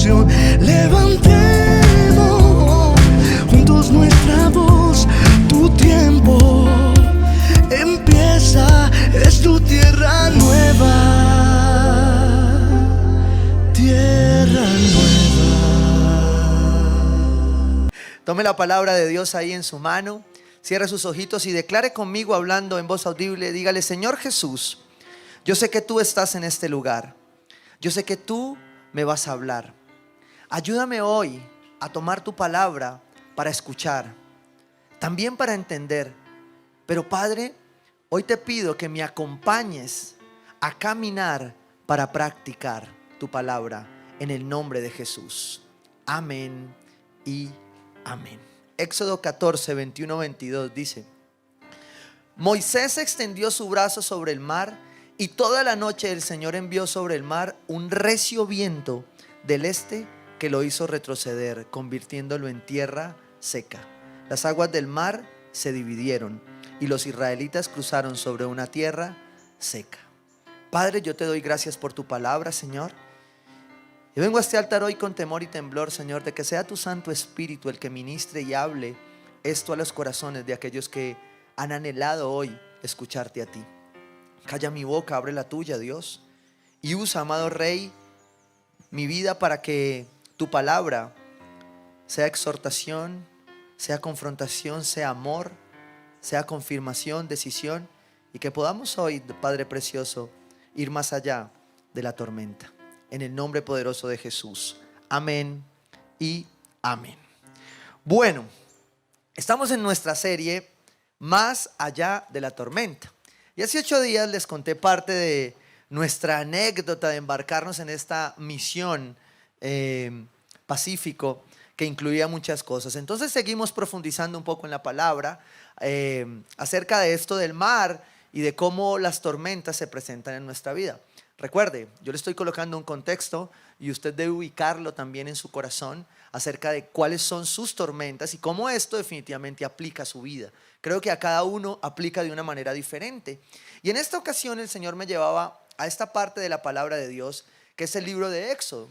canción. Levantemos juntos nuestra voz. Tu tiempo empieza, es tu tierra nueva, tierra nueva. Tome la palabra de Dios ahí en su mano, cierre sus ojitos y declare conmigo hablando en voz audible. Dígale: Señor Jesús, yo sé que tú estás en este lugar. Yo sé que tú me vas a hablar. Ayúdame hoy a tomar tu palabra para escuchar, también para entender. Pero Padre, hoy te pido que me acompañes a caminar para practicar tu palabra en el nombre de Jesús. Amén y amén. Éxodo 14, 21, 22 dice: Moisés extendió su brazo sobre el mar, y toda la noche el Señor envió sobre el mar un recio viento del este que lo hizo retroceder, convirtiéndolo en tierra seca. Las aguas del mar se dividieron y los israelitas cruzaron sobre una tierra seca. Padre, yo te doy gracias por tu palabra, Señor. Yo vengo a este altar hoy con temor y temblor, Señor, de que sea tu Santo Espíritu el que ministre y hable esto a los corazones de aquellos que han anhelado hoy escucharte a ti. Calla mi boca, abre la tuya, Dios, y usa, amado Rey, mi vida para que tu palabra sea exhortación, sea confrontación, sea amor, sea confirmación, decisión, y que podamos hoy, Padre precioso, ir más allá de la tormenta. En el nombre poderoso de Jesús. Amén y amén. Bueno, estamos en nuestra serie Más allá de la tormenta. Y hace 8 días les conté parte de nuestra anécdota de embarcarnos en esta misión Pacífico, que incluía muchas cosas. Entonces seguimos profundizando un poco en la palabra acerca de esto del mar y de cómo las tormentas se presentan en nuestra vida. Recuerde, yo le estoy colocando un contexto y usted debe ubicarlo también en su corazón acerca de cuáles son sus tormentas y cómo esto definitivamente aplica a su vida. Creo que a cada uno aplica de una manera diferente. Y en esta ocasión el Señor me llevaba a esta parte de la palabra de Dios, que es el libro de Éxodo.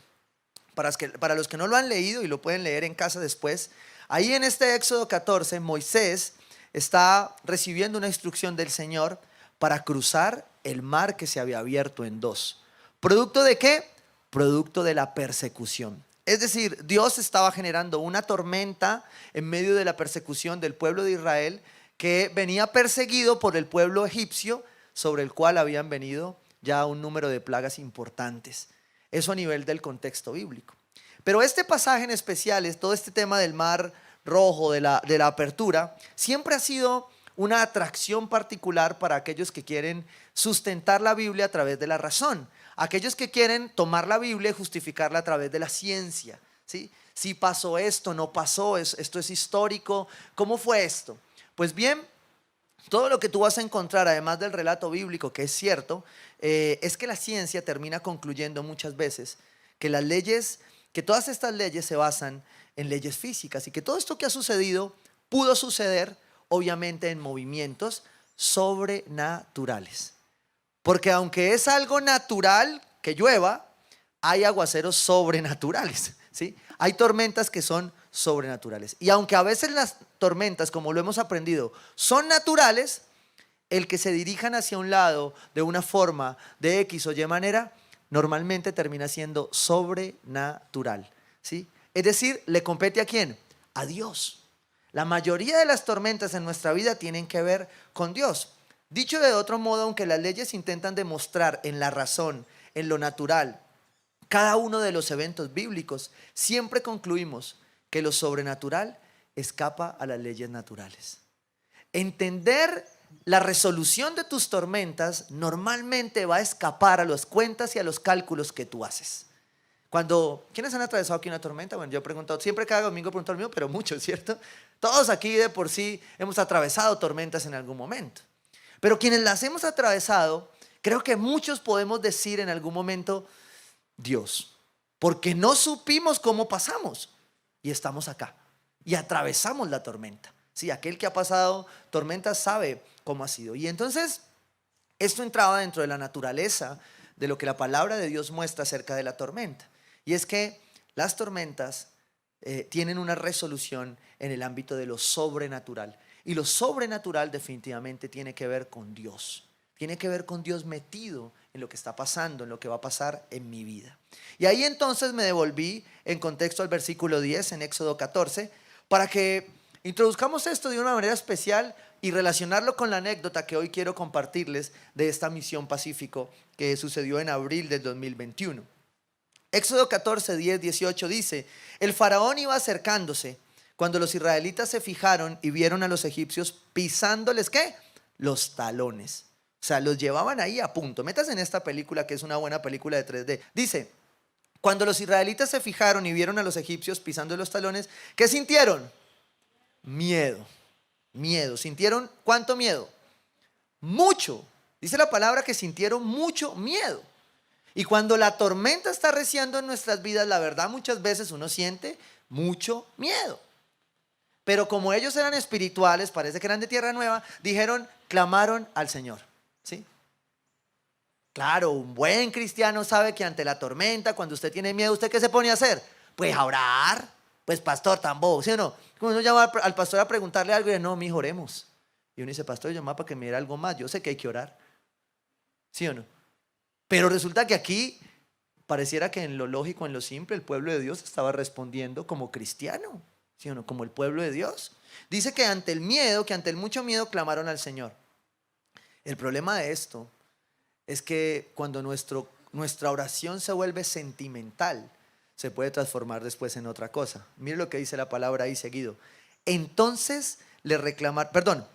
Para los que no lo han leído y lo pueden leer en casa después, ahí en este Éxodo 14, Moisés está recibiendo una instrucción del Señor para cruzar el mar que se había abierto en dos. ¿Producto de qué? Producto de la persecución. Es decir, Dios estaba generando una tormenta en medio de la persecución del pueblo de Israel, que venía perseguido por el pueblo egipcio, sobre el cual habían venido ya un número de plagas importantes. Eso a nivel del contexto bíblico. Pero este pasaje en especial, todo este tema del mar rojo, de la apertura, siempre ha sido una atracción particular para aquellos que quieren sustentar la Biblia a través de la razón. Aquellos que quieren tomar la Biblia y justificarla a través de la ciencia, ¿sí? Si pasó esto, no pasó, esto es histórico, ¿cómo fue esto? Pues bien, todo lo que tú vas a encontrar, además del relato bíblico, que es cierto, es que la ciencia termina concluyendo muchas veces que las leyes, que todas estas leyes se basan en leyes físicas y que todo esto que ha sucedido pudo suceder obviamente en movimientos sobrenaturales. Porque aunque es algo natural que llueva, hay aguaceros sobrenaturales, ¿sí? Hay tormentas que son sobrenaturales. Y aunque a veces las tormentas, como lo hemos aprendido, son naturales, el que se dirijan hacia un lado de una forma de X o Y manera, normalmente termina siendo sobrenatural, ¿sí? Es decir, ¿le compete a quién? A Dios. La mayoría de las tormentas en nuestra vida tienen que ver con Dios. Dicho de otro modo, aunque las leyes intentan demostrar en la razón, en lo natural, cada uno de los eventos bíblicos, siempre concluimos que lo sobrenatural escapa a las leyes naturales. Entender la resolución de tus tormentas normalmente va a escapar a las cuentas y a los cálculos que tú haces. ¿Quiénes han atravesado aquí una tormenta? Bueno, yo he preguntado, siempre cada domingo pregunto el mío, pero muchos, ¿cierto? Todos aquí de por sí hemos atravesado tormentas en algún momento. Pero quienes las hemos atravesado, creo que muchos podemos decir en algún momento, Dios, porque no supimos cómo pasamos y estamos acá y atravesamos la tormenta. Sí, aquel que ha pasado tormentas sabe cómo ha sido. Y entonces esto entraba dentro de la naturaleza de lo que la palabra de Dios muestra acerca de la tormenta. Y es que Las tormentas tienen una resolución en el ámbito de lo sobrenatural. Y lo sobrenatural definitivamente tiene que ver con Dios. Tiene que ver con Dios metido en lo que está pasando, en lo que va a pasar en mi vida. Y ahí entonces me devolví en contexto al versículo 10 en Éxodo 14 para que introduzcamos esto de una manera especial y relacionarlo con la anécdota que hoy quiero compartirles de esta misión Pacífico que sucedió en abril del 2021. Éxodo 14, 10, 18 dice: el faraón iba acercándose cuando los israelitas se fijaron y vieron a los egipcios pisándoles, ¿qué? Los talones. O sea, los llevaban ahí a punto. Métase en esta película que es una buena película de 3D. Dice, cuando los israelitas se fijaron y vieron a los egipcios pisando los talones, ¿qué sintieron? Miedo. Miedo. ¿Sintieron cuánto miedo? Mucho. Dice la palabra que sintieron mucho miedo. Y cuando la tormenta está arreciando en nuestras vidas, la verdad muchas veces uno siente mucho miedo. Pero como ellos eran espirituales, parece que eran de tierra nueva, dijeron, clamaron al Señor. ¿Sí? Claro, un buen cristiano sabe que ante la tormenta, cuando usted tiene miedo, ¿usted qué se pone a hacer? Pues a orar. Pues pastor, tan bobo, ¿sí o no? Cuando uno llama al pastor a preguntarle algo y dice, no, mijo, oremos. Y uno dice, pastor, yo llamaba para que me diera algo más. Yo sé que hay que orar. ¿Sí o no? Pero resulta que aquí pareciera que en lo lógico, en lo simple, el pueblo de Dios estaba respondiendo como cristiano. ¿Sí o no? Como el pueblo de Dios. Dice que ante el miedo, que ante el mucho miedo, clamaron al Señor. El problema de esto es que cuando nuestra oración se vuelve sentimental, se puede transformar después en otra cosa. Mire lo que dice la palabra ahí seguido. Entonces le reclamaron,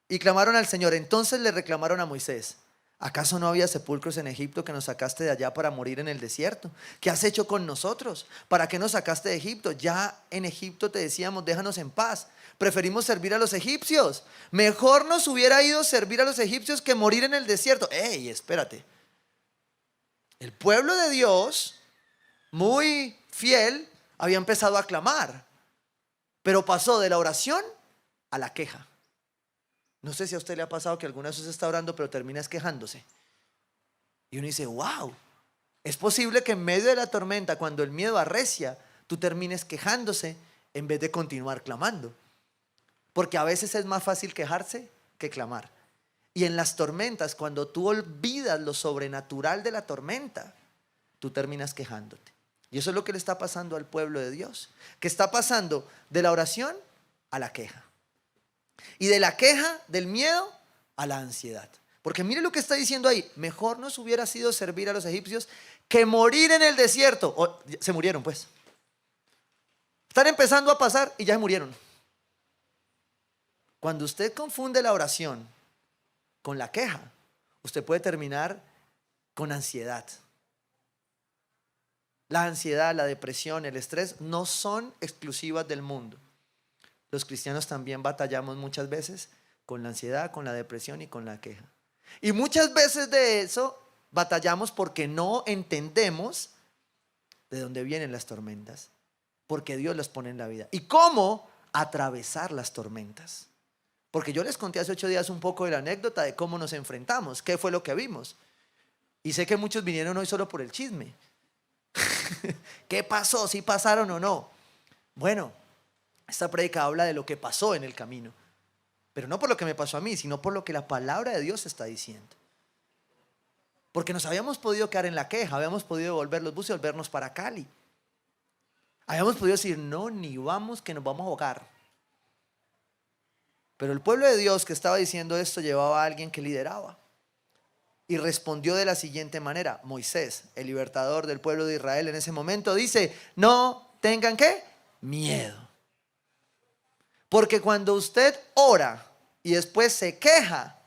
y clamaron al Señor. Entonces le reclamaron a Moisés: ¿acaso no había sepulcros en Egipto que nos sacaste de allá para morir en el desierto? ¿Qué has hecho con nosotros? ¿Para qué nos sacaste de Egipto? Ya en Egipto te decíamos, déjanos en paz. Preferimos servir a los egipcios. Mejor nos hubiera ido servir a los egipcios que morir en el desierto. ¡Ey, espérate! El pueblo de Dios, muy fiel, había empezado a clamar, pero pasó de la oración a la queja. No sé si a usted le ha pasado que alguna vez usted está orando pero terminas quejándose. Y uno dice, wow, es posible que en medio de la tormenta, cuando el miedo arrecia, tú termines quejándose en vez de continuar clamando. Porque a veces es más fácil quejarse que clamar. Y en las tormentas, cuando tú olvidas lo sobrenatural de la tormenta, tú terminas quejándote. Y eso es lo que le está pasando al pueblo de Dios, que está pasando de la oración a la queja. Y de la queja, del miedo, a la ansiedad. Porque mire lo que está diciendo ahí. Mejor nos hubiera sido servir a los egipcios que morir en el desierto. Se murieron pues. Están empezando a pasar y ya se murieron. Cuando usted confunde la oración con la queja, usted puede terminar con ansiedad. La ansiedad, la depresión, el estrés no son exclusivas del mundo. Los cristianos también batallamos muchas veces con la ansiedad, con la depresión y con la queja. Y muchas veces de eso batallamos porque no entendemos de dónde vienen las tormentas, porque Dios las pone en la vida. ¿Y cómo atravesar las tormentas? Porque yo les conté hace 8 días un poco de la anécdota de cómo nos enfrentamos, qué fue lo que vimos. Y sé que muchos vinieron hoy solo por el chisme. ¿Qué pasó? ¿Sí pasaron o no? Bueno, esta prédica habla de lo que pasó en el camino, pero no por lo que me pasó a mí, sino por lo que la palabra de Dios está diciendo. Porque nos habíamos podido quedar en la queja, habíamos podido devolver los buses y volvernos para Cali. Habíamos podido decir, no, ni vamos, que nos vamos a ahogar. Pero el pueblo de Dios que estaba diciendo esto llevaba a alguien que lideraba. Y respondió de la siguiente manera. Moisés, el libertador del pueblo de Israel en ese momento, dice, no tengan ¿qué? Miedo. Porque cuando usted ora y después se queja,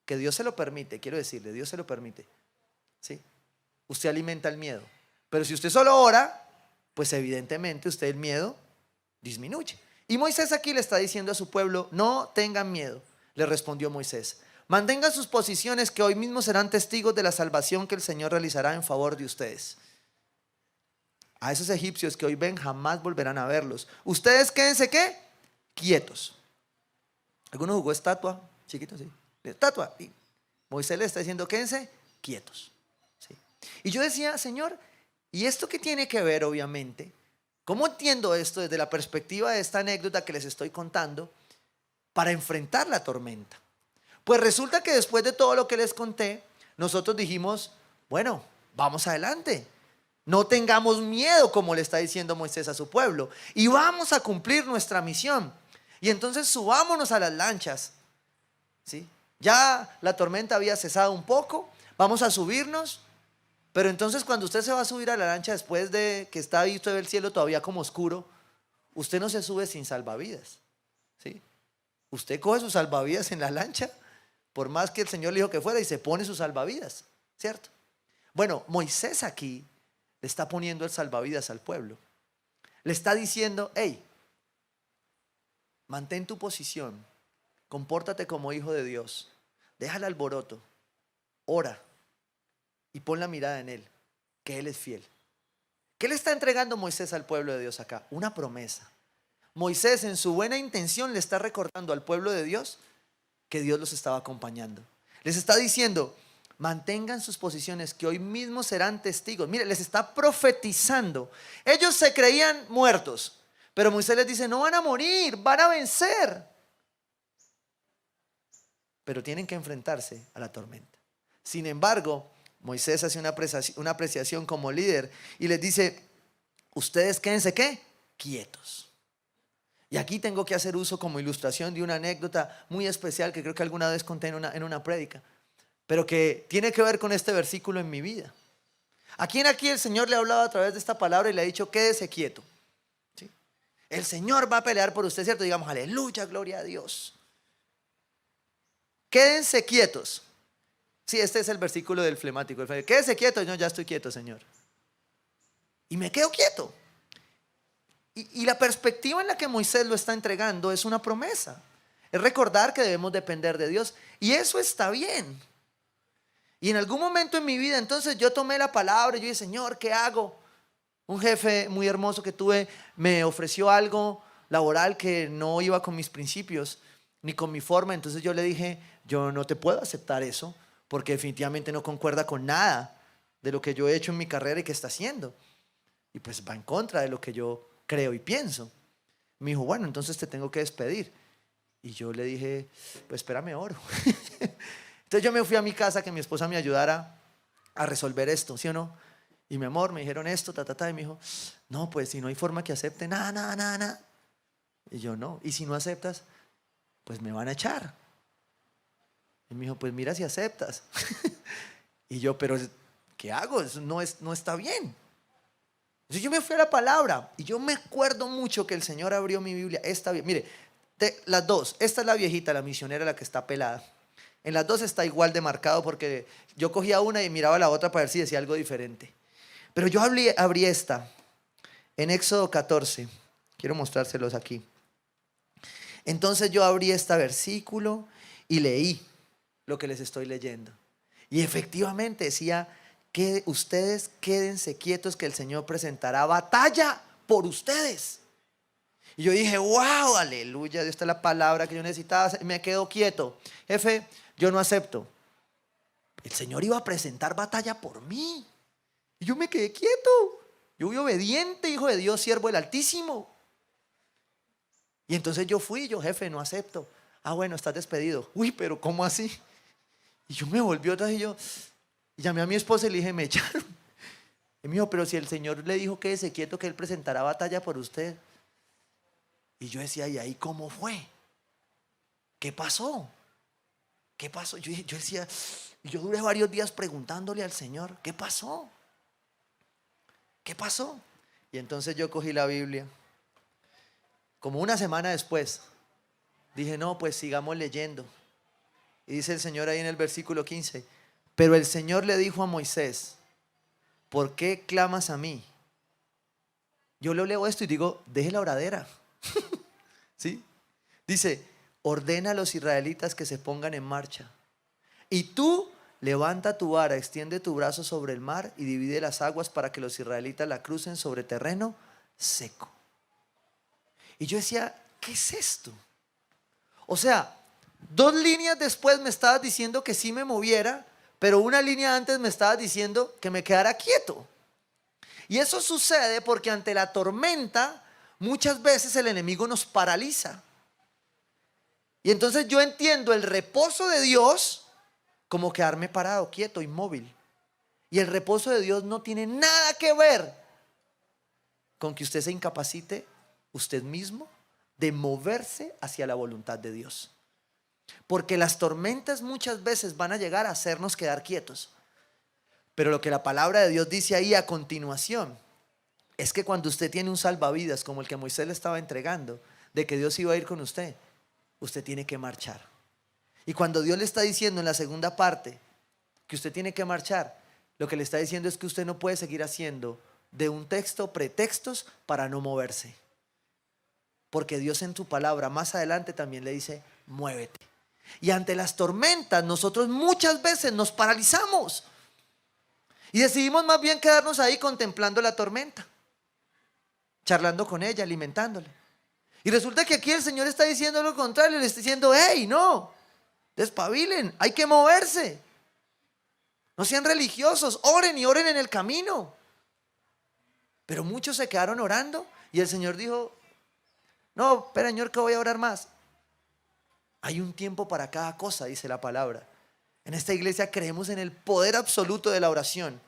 que Dios se lo permite, quiero decirle, Dios se lo permite, ¿sí? Usted alimenta el miedo. Pero si usted solo ora, pues evidentemente usted el miedo disminuye. Y Moisés aquí le está diciendo a su pueblo, no tengan miedo. Le respondió Moisés, mantengan sus posiciones que hoy mismo serán testigos de la salvación que el Señor realizará en favor de ustedes. A esos egipcios que hoy ven jamás volverán a verlos. Ustedes quédense ¿qué? Quietos. ¿Alguno jugó estatua? Chiquito, sí. Estatua. Y Moisés le está diciendo quédense quietos. ¿Sí? Y yo decía, Señor, ¿Y esto qué tiene que ver, obviamente? ¿Cómo entiendo esto desde la perspectiva de esta anécdota que les estoy contando para enfrentar la tormenta? Pues resulta que después de todo lo que les conté, nosotros dijimos, bueno, vamos adelante. No tengamos miedo, como le está diciendo Moisés a su pueblo, y vamos a cumplir nuestra misión. Y entonces subámonos a las lanchas, ¿sí? Ya la tormenta había cesado un poco, vamos a subirnos. Pero entonces cuando usted se va a subir a la lancha después de que está ahí usted ve el cielo todavía como oscuro, usted no se sube sin salvavidas, ¿sí? Usted coge sus salvavidas en la lancha, por más que el Señor le dijo que fuera, y se pone sus salvavidas, ¿cierto? Bueno, Moisés aquí le está poniendo el salvavidas al pueblo. Le está diciendo, hey, mantén tu posición, compórtate como hijo de Dios, deja el alboroto, ora y pon la mirada en Él, que Él es fiel. ¿Qué le está entregando Moisés al pueblo de Dios acá? Una promesa. Moisés en su buena intención le está recordando al pueblo de Dios que Dios los estaba acompañando. Les está diciendo, mantengan sus posiciones, que hoy mismo serán testigos. Mire, les está profetizando. Ellos se creían muertos, pero Moisés les dice, no van a morir, van a vencer. Pero tienen que enfrentarse a la tormenta. Sin embargo, Moisés hace una apreciación como líder y les dice, ustedes quédense, ¿qué? Quietos. Y aquí tengo que hacer uso como ilustración de una anécdota muy especial que creo que alguna vez conté en una prédica, pero que tiene que ver con este versículo en mi vida. ¿A quién aquí el Señor le ha hablado a través de esta palabra y le ha dicho, quédese quieto? ¿Sí? El Señor va a pelear por usted, ¿cierto? Digamos, aleluya, gloria a Dios. Quédense quietos. Sí, este es el versículo del flemático. Quédese quieto. No, ya estoy quieto, Señor. Y me quedo quieto. Y la perspectiva en la que Moisés lo está entregando es una promesa. Es recordar que debemos depender de Dios. Y eso está bien. Y en algún momento en mi vida, entonces yo tomé la palabra y yo dije, Señor, ¿qué hago? Un jefe muy hermoso que tuve me ofreció algo laboral que no iba con mis principios ni con mi forma. Entonces yo le dije, yo no te puedo aceptar eso, porque definitivamente no concuerda con nada de lo que yo he hecho en mi carrera y que está haciendo. Y pues va en contra de lo que yo creo y pienso. Me dijo, bueno, entonces te tengo que despedir. Y yo le dije, pues espérame, oro. Entonces yo me fui a mi casa que mi esposa me ayudara a resolver esto, ¿sí o no? Y mi amor, me dijeron esto, y me dijo, no, pues si no hay forma que acepte, nada. Y yo, no, y si no aceptas, pues me van a echar. Y me dijo, pues mira si aceptas. Y yo, pero ¿qué hago? Eso no está bien. Entonces yo me fui a la palabra y yo me acuerdo mucho que el Señor abrió mi Biblia. Mire, las dos, esta es la viejita, la misionera, la que está pelada. En las dos está igual de marcado porque yo cogía una y miraba la otra para ver si decía algo diferente. Pero yo abrí esta en Éxodo 14. Quiero mostrárselos aquí. Entonces yo abrí este versículo y leí lo que les estoy leyendo. Y efectivamente decía que ustedes quédense quietos, que el Señor presentará batalla por ustedes. Y yo dije, wow, aleluya, esta es la palabra que yo necesitaba. Me quedo quieto. Jefe, yo no acepto. El Señor iba a presentar batalla por mí. Y yo me quedé quieto. Yo fui obediente, hijo de Dios, siervo del Altísimo. Y entonces yo fui, jefe, no acepto. Ah, bueno, estás despedido. Uy, pero ¿cómo así? Y yo me volví otra vez y llamé a mi esposa y le dije, me echaron. Y me dijo, pero si el Señor le dijo quédese quieto, que Él presentará batalla por usted. Y yo decía, ¿y ahí cómo fue? ¿Qué pasó? ¿Qué pasó? Yo decía, yo duré varios días preguntándole al Señor, ¿qué pasó? ¿Qué pasó? Y entonces yo cogí la Biblia. Como una semana después, dije, no, pues sigamos leyendo. Y dice el Señor ahí en el versículo 15, pero el Señor le dijo a Moisés, ¿por qué clamas a mí? Yo le leo esto y digo, deje la oradera. ¿Sí? Dice, ordena a los israelitas que se pongan en marcha. Y tú levanta tu vara, extiende tu brazo sobre el mar y divide las aguas para que los israelitas la crucen sobre terreno seco. Y yo decía, ¿qué es esto? O sea, 2 líneas después me estabas diciendo que sí me moviera, pero una línea antes me estabas diciendo que me quedara quieto. Y eso sucede porque ante la tormenta muchas veces el enemigo nos paraliza. Y entonces yo entiendo el reposo de Dios como quedarme parado, quieto, inmóvil. Y el reposo de Dios no tiene nada que ver con que usted se incapacite usted mismo de moverse hacia la voluntad de Dios. Porque las tormentas muchas veces van a llegar a hacernos quedar quietos. Pero lo que la palabra de Dios dice ahí a continuación es que cuando usted tiene un salvavidas como el que Moisés le estaba entregando, de que Dios iba a ir con usted, usted tiene que marchar. Y cuando Dios le está diciendo en la segunda parte que usted tiene que marchar, lo que le está diciendo es que usted no puede seguir haciendo de un texto pretextos para no moverse. Porque Dios en su palabra más adelante también le dice, muévete. Y ante las tormentas nosotros muchas veces nos paralizamos y decidimos más bien quedarnos ahí contemplando la tormenta, charlando con ella, alimentándola. Y resulta que aquí el Señor está diciendo lo contrario, le está diciendo, hey, no, despabilen, hay que moverse. No sean religiosos, oren y oren en el camino. Pero muchos se quedaron orando y el Señor dijo, no, espera, Señor, que voy a orar más. Hay un tiempo para cada cosa, dice la palabra. En esta iglesia creemos en el poder absoluto de la oración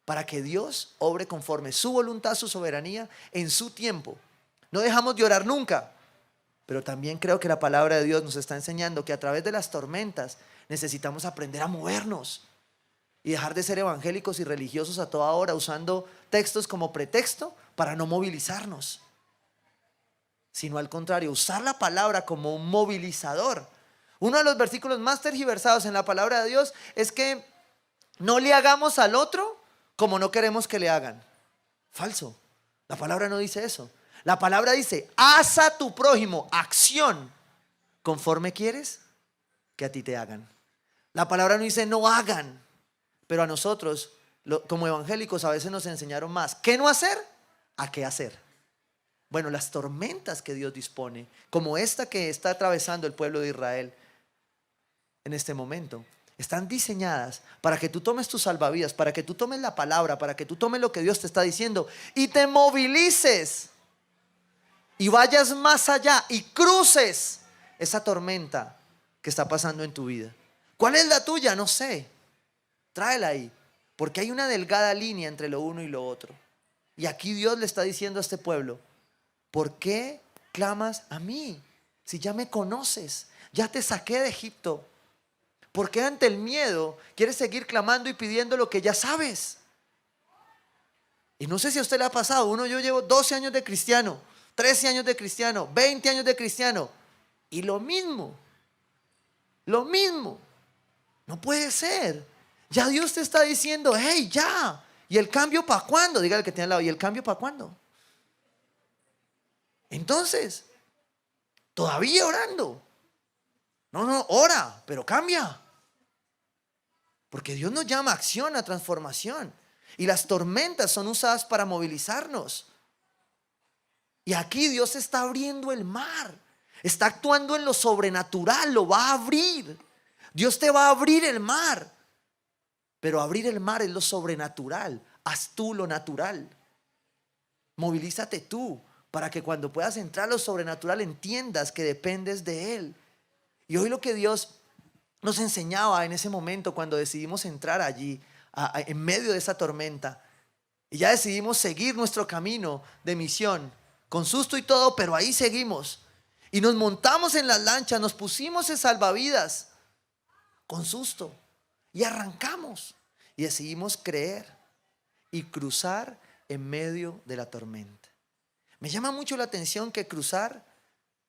para que Dios obre conforme su voluntad, su soberanía, en su tiempo. No dejamos de orar nunca, pero también creo que la palabra de Dios nos está enseñando que a través de las tormentas necesitamos aprender a movernos y dejar de ser evangélicos y religiosos a toda hora usando textos como pretexto para no movilizarnos, sino al contrario, usar la palabra como un movilizador. Uno de los versículos más tergiversados en la palabra de Dios es que no le hagamos al otro como no queremos que le hagan. Falso. La palabra no dice eso. La palabra dice, haz a tu prójimo acción conforme quieres que a ti te hagan. La palabra no dice no hagan, pero a nosotros como evangélicos a veces nos enseñaron más qué no hacer a qué hacer. Bueno, las tormentas que Dios dispone, como esta que está atravesando el pueblo de Israel en este momento, están diseñadas para que tú tomes tus salvavidas, para que tú tomes la palabra, para que tú tomes lo que Dios te está diciendo y te movilices y vayas más allá y cruces esa tormenta que está pasando en tu vida. ¿Cuál es la tuya? No sé. Tráela ahí, porque hay una delgada línea entre lo uno y lo otro. Y aquí Dios le está diciendo a este pueblo, ¿por qué clamas a mí? Si ya me conoces, ya te saqué de Egipto. ¿Por qué ante el miedo quieres seguir clamando y pidiendo lo que ya sabes? Y no sé si a usted le ha pasado. Yo llevo 12 años de cristiano, 13 años de cristiano, 20 años de cristiano. Y lo mismo. No puede ser. Ya Dios te está diciendo, hey, ya. ¿Y el cambio para cuándo? Dígale al que tiene al lado, ¿y el cambio para cuándo? Entonces, todavía orando. No, ora, pero cambia. Porque Dios nos llama a acción, a transformación. Y las tormentas son usadas para movilizarnos. Y aquí Dios está abriendo el mar. Está actuando en lo sobrenatural, lo va a abrir. Dios te va a abrir el mar. Pero abrir el mar es lo sobrenatural. Haz tú lo natural. Movilízate tú para que cuando puedas entrar a lo sobrenatural entiendas que dependes de Él. Y hoy lo que Dios nos enseñaba en ese momento cuando decidimos entrar allí en medio de esa tormenta y ya decidimos seguir nuestro camino de misión con susto y todo, pero ahí seguimos y nos montamos en las lanchas, nos pusimos en salvavidas con susto y arrancamos y decidimos creer y cruzar en medio de la tormenta. Me llama mucho la atención que cruzar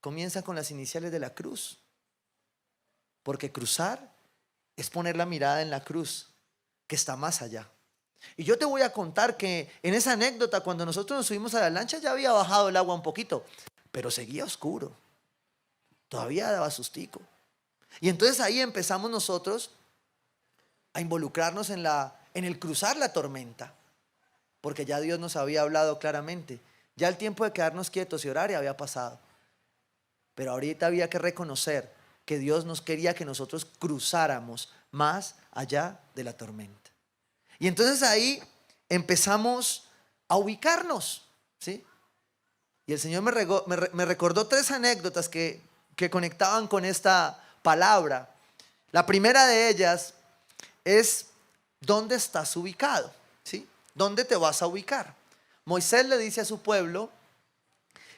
comienza con las iniciales de la cruz. Porque cruzar es poner la mirada en la cruz, que está más allá. Y yo te voy a contar que en esa anécdota, cuando nosotros nos subimos a la lancha, ya había bajado el agua un poquito, pero seguía oscuro. Todavía daba sustico. Y entonces ahí empezamos nosotros a involucrarnos en el cruzar la tormenta. Porque ya Dios nos había hablado claramente. Ya el tiempo de quedarnos quietos y orar ya había pasado. Pero ahorita había que reconocer que Dios nos quería que nosotros cruzáramos más allá de la tormenta. Y entonces ahí empezamos a ubicarnos, ¿sí? Y el Señor me recordó tres anécdotas que conectaban con esta palabra. La primera de ellas es: ¿dónde estás ubicado? ¿Sí? ¿Dónde te vas a ubicar? Moisés le dice a su pueblo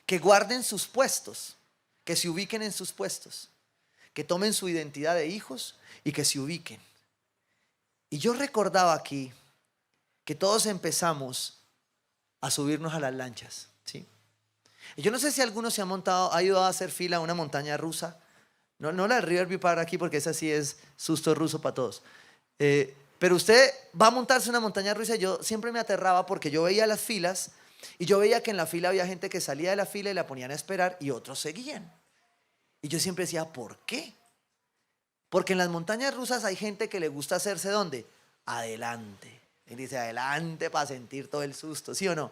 que guarden sus puestos, que se ubiquen en sus puestos, que tomen su identidad de hijos y que se ubiquen. Y yo recordaba aquí que todos empezamos a subirnos a las lanchas, ¿sí? Y yo no sé si alguno se ha ido a hacer fila a una montaña rusa. No la de Riverview Park aquí, porque esa sí es susto ruso para todos. Pero usted va a montarse una montaña rusa y yo siempre me aterraba porque yo veía las filas y yo veía que en la fila había gente que salía de la fila y la ponían a esperar y otros seguían. Y yo siempre decía, ¿por qué? Porque en las montañas rusas hay gente que le gusta hacerse ¿dónde? Adelante. Él dice adelante para sentir todo el susto, ¿sí o no?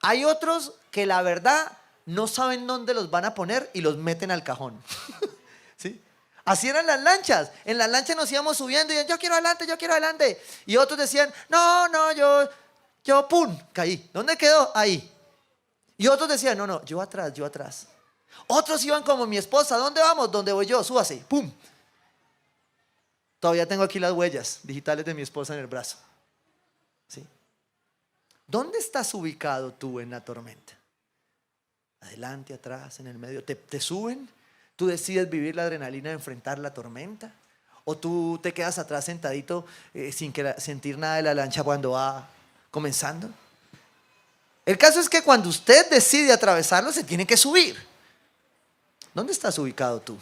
Hay otros que la verdad no saben dónde los van a poner y los meten al cajón. ¿Sí? Así eran las lanchas. En las lanchas nos íbamos subiendo y decían, yo quiero adelante, yo quiero adelante. Y otros decían, no, yo, pum, caí. ¿Dónde quedó? Ahí. Y otros decían, no, yo atrás, yo atrás. Otros iban como mi esposa, ¿dónde vamos? ¿Dónde voy yo? Súbase, pum. Todavía tengo aquí las huellas digitales de mi esposa en el brazo. ¿Sí? ¿Dónde estás ubicado tú en la tormenta? Adelante, atrás, en el medio. ¿Te suben? ¿Tú decides vivir la adrenalina de enfrentar la tormenta? ¿O tú te quedas atrás sentadito sin sentir nada de la lancha cuando va comenzando? El caso es que cuando usted decide atravesarlo, se tiene que subir. ¿Dónde estás ubicado tú?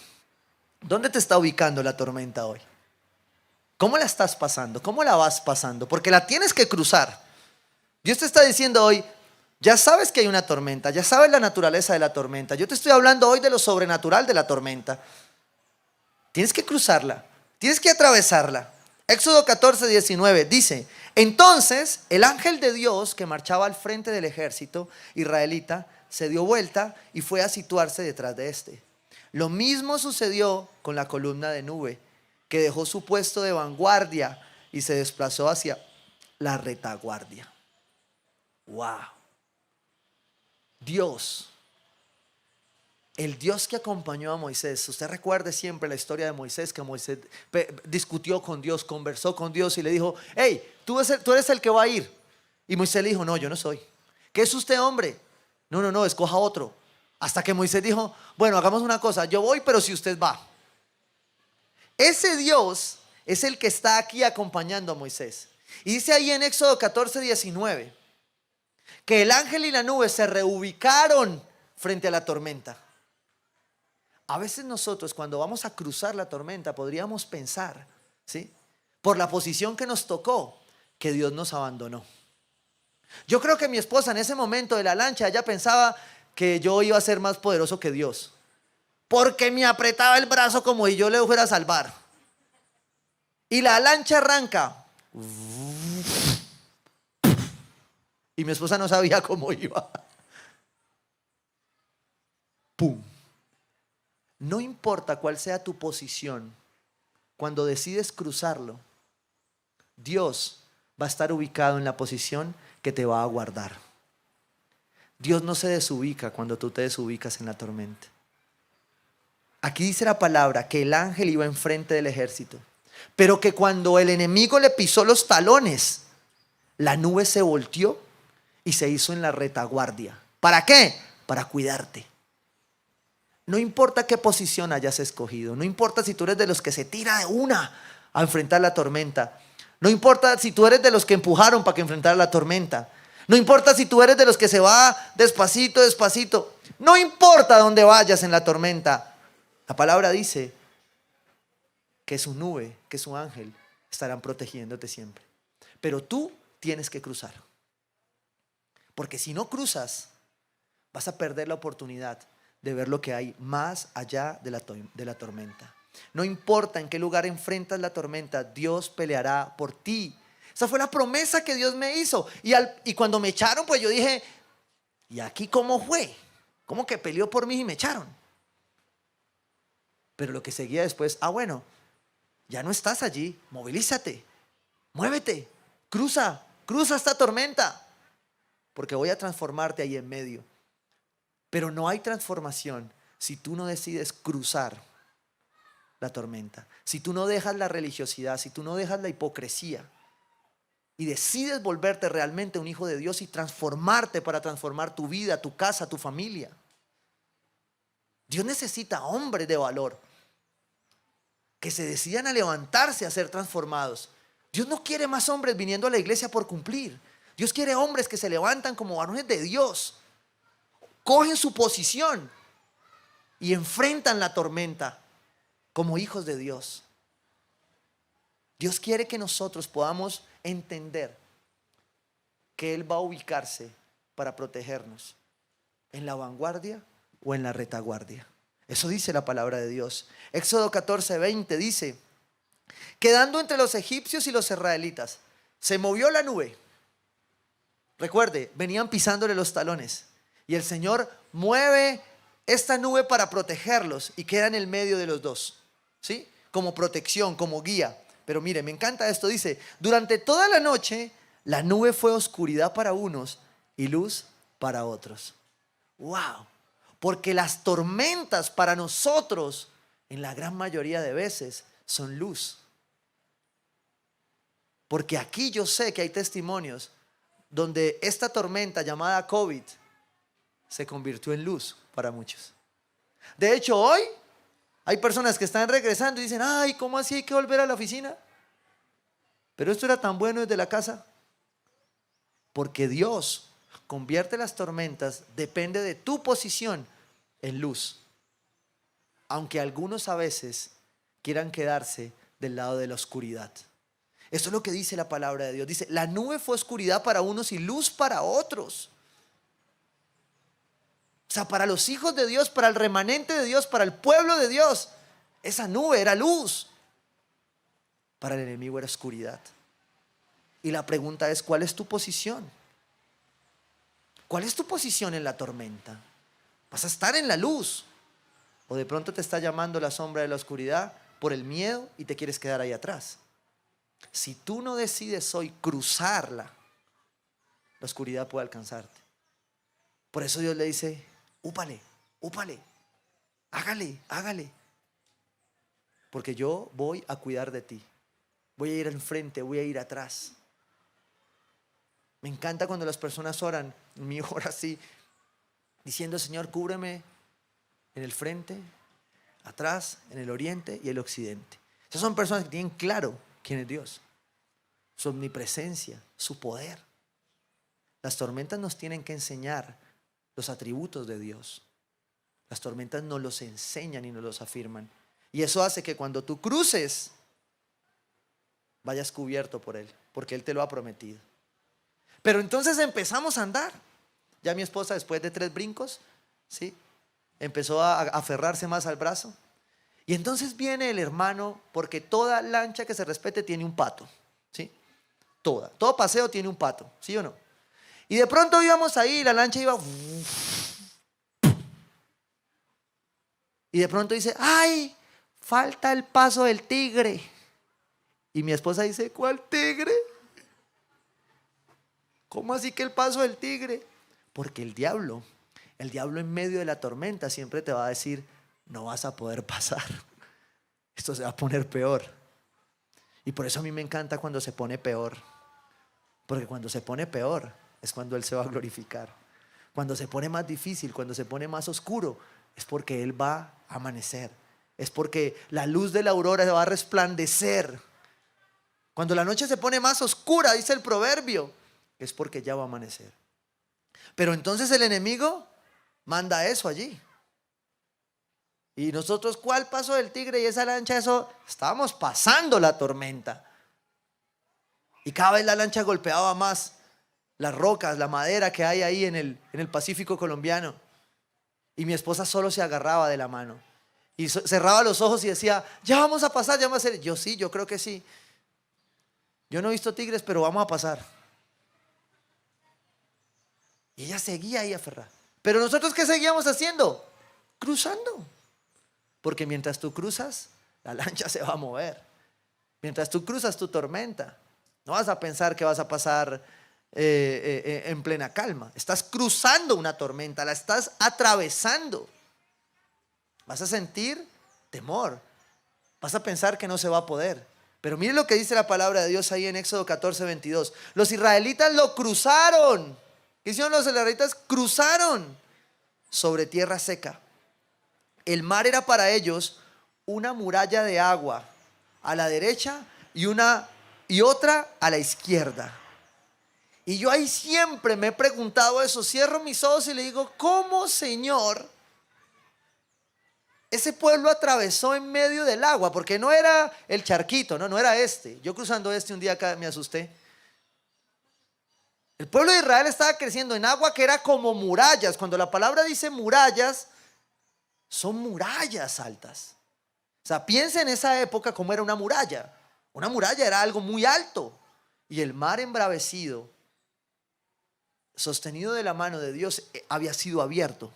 ¿Dónde te está ubicando la tormenta hoy? ¿Cómo la estás pasando? ¿Cómo la vas pasando? Porque la tienes que cruzar. Dios te está diciendo hoy, ya sabes que hay una tormenta, ya sabes la naturaleza de la tormenta. Yo te estoy hablando hoy de lo sobrenatural de la tormenta. Tienes que cruzarla, tienes que atravesarla. Éxodo 14, 19 dice, entonces el ángel de Dios que marchaba al frente del ejército israelita se dio vuelta y fue a situarse detrás de este. Lo mismo sucedió con la columna de nube, que dejó su puesto de vanguardia y se desplazó hacia la retaguardia. ¡Wow! Dios, el Dios que acompañó a Moisés. Usted recuerde siempre la historia de Moisés, que Moisés discutió con Dios, conversó con Dios y le dijo, hey, tú eres el que va a ir. Y Moisés le dijo, no, yo no soy. ¿Qué es usted, hombre? No, escoja otro. Hasta que Moisés dijo, bueno, hagamos una cosa, yo voy, pero si usted va. Ese Dios es el que está aquí acompañando a Moisés. Y dice ahí en Éxodo 14, 19, que el ángel y la nube se reubicaron frente a la tormenta. A veces nosotros cuando vamos a cruzar la tormenta podríamos pensar, ¿sí?, por la posición que nos tocó, que Dios nos abandonó. Yo creo que mi esposa en ese momento de la lancha, ella pensaba que yo iba a ser más poderoso que Dios, porque me apretaba el brazo como si yo le fuera a salvar. Y la lancha arranca. Y mi esposa no sabía cómo iba. ¡Pum! No importa cuál sea tu posición, cuando decides cruzarlo, Dios va a estar ubicado en la posición que te va a guardar. Dios no se desubica cuando tú te desubicas en la tormenta. Aquí dice la palabra que el ángel iba enfrente del ejército, pero que cuando el enemigo le pisó los talones, la nube se volteó y se hizo en la retaguardia. ¿Para qué? Para cuidarte. No importa qué posición hayas escogido, no importa si tú eres de los que se tira de una a enfrentar la tormenta, no importa si tú eres de los que empujaron para que enfrentara la tormenta, no importa si tú eres de los que se va despacito, despacito, no importa dónde vayas en la tormenta, la palabra dice que su nube, que su ángel estarán protegiéndote siempre. Pero tú tienes que cruzar, porque si no cruzas vas a perder la oportunidad de ver lo que hay más allá de la tormenta. No importa en qué lugar enfrentas la tormenta, Dios peleará por ti. Esa fue la promesa que Dios me hizo. Y cuando me echaron, pues yo dije, ¿y aquí cómo fue? ¿Cómo que peleó por mí y me echaron? Pero lo que seguía después, bueno, ya no estás allí, movilízate, muévete, cruza, cruza esta tormenta, porque voy a transformarte ahí en medio. Pero no hay transformación si tú no decides cruzar la tormenta, si tú no dejas la religiosidad, si tú no dejas la hipocresía y decides volverte realmente un hijo de Dios y transformarte para transformar tu vida, tu casa, tu familia. Dios necesita hombres de valor que se decidan a levantarse a ser transformados. Dios no quiere más hombres viniendo a la iglesia por cumplir. Dios quiere hombres que se levantan como varones de Dios, cogen su posición y enfrentan la tormenta como hijos de Dios. Dios quiere que nosotros podamos entender que Él va a ubicarse para protegernos en la vanguardia o en la retaguardia. Eso dice la palabra de Dios. Éxodo 14:20 dice: quedando entre los egipcios y los israelitas, se movió la nube. Recuerde, venían pisándole los talones. Y el Señor mueve esta nube para protegerlos y queda en el medio de los dos, ¿sí? Como protección, como guía. Pero mire, me encanta esto. Dice: durante toda la noche la nube fue oscuridad para unos y luz para otros. ¡Wow! Porque las tormentas para nosotros, en la gran mayoría de veces, son luz. Porque aquí yo sé que hay testimonios donde esta tormenta llamada COVID se convirtió en luz para muchos. De hecho, hoy hay personas que están regresando y dicen: ay, ¿cómo así hay que volver a la oficina? Pero esto era tan bueno desde la casa. Porque Dios convierte las tormentas, depende de tu posición, en luz. Aunque algunos a veces quieran quedarse del lado de la oscuridad. Eso es lo que dice la palabra de Dios. Dice: la nube fue oscuridad para unos y luz para otros. O sea, para los hijos de Dios, para el remanente de Dios, para el pueblo de Dios, esa nube era luz. Para el enemigo era oscuridad. Y la pregunta es: ¿cuál es tu posición? ¿Cuál es tu posición en la tormenta? ¿Vas a estar en la luz? ¿O de pronto te está llamando la sombra de la oscuridad por el miedo y te quieres quedar ahí atrás? Si tú no decides hoy cruzarla, la oscuridad puede alcanzarte. Por eso Dios le dice: úpale, úpale, hágale, hágale. Porque yo voy a cuidar de ti. Voy a ir al frente, voy a ir atrás. Me encanta cuando las personas oran, mi ora así, diciendo: Señor, cúbreme en el frente, atrás, en el oriente y el occidente. Esas son personas que tienen claro quién es Dios, su omnipresencia, su poder. Las tormentas nos tienen que enseñar los atributos de Dios. Las tormentas nos los enseñan y nos los afirman. Y eso hace que cuando tú cruces, vayas cubierto por Él, porque Él te lo ha prometido. Pero entonces empezamos a andar. Ya mi esposa, después de 3 brincos, ¿sí?, empezó a aferrarse más al brazo. Y entonces viene el hermano, porque toda lancha que se respete tiene un pato, ¿sí? Todo paseo tiene un pato, ¿sí o no? Y de pronto íbamos ahí, la lancha iba, y de pronto dice: ¡ay! Falta el paso del tigre. Y mi esposa dice: ¿cuál tigre? ¿Cómo así que el paso del tigre? Porque el diablo en medio de la tormenta siempre te va a decir: no vas a poder pasar. Esto se va a poner peor. Y por eso a mí me encanta cuando se pone peor. Porque cuando se pone peor es cuando Él se va a glorificar. Cuando se pone más difícil, cuando se pone más oscuro, es porque Él va a amanecer. Es porque la luz de la aurora va a resplandecer. Cuando la noche se pone más oscura, dice el proverbio, es porque ya va a amanecer. Pero entonces el enemigo manda eso allí. Y nosotros, ¿cuál paso del tigre y esa lancha? Eso, estábamos pasando la tormenta. Y cada vez la lancha golpeaba más las rocas, la madera que hay ahí en el Pacífico colombiano. Y mi esposa solo se agarraba de la mano. Y cerraba los ojos y decía: ya vamos a pasar, ya vamos a hacer. Yo sí, yo creo que sí. Yo no he visto tigres, pero vamos a pasar. Y ella seguía ahí aferrada. Pero nosotros, ¿qué seguíamos haciendo? Cruzando. Porque mientras tú cruzas, la lancha se va a mover. Mientras tú cruzas tu tormenta, No vas a pensar que vas a pasar en plena calma. Estás cruzando una tormenta, la estás atravesando. Vas a sentir temor. Vas a pensar que no se va a poder. Pero mire lo que dice la palabra de Dios ahí en Éxodo 14:22. Los israelitas lo cruzaron. ¿Qué hicieron los israelitas? Cruzaron sobre tierra seca. El mar era para ellos una muralla de agua a la derecha y otra a la izquierda. Y yo ahí siempre me he preguntado eso. Cierro mis ojos y le digo, ¿cómo, Señor, ese pueblo atravesó en medio del agua? Porque no era el charquito, no era este. Yo cruzando un día acá me asusté. El pueblo de Israel estaba creciendo en agua que era como murallas. Cuando la palabra dice murallas, son murallas altas. O sea, piensa en esa época cómo era una muralla. Una muralla era algo muy alto. Y el mar embravecido, sostenido de la mano de Dios, había sido abierto.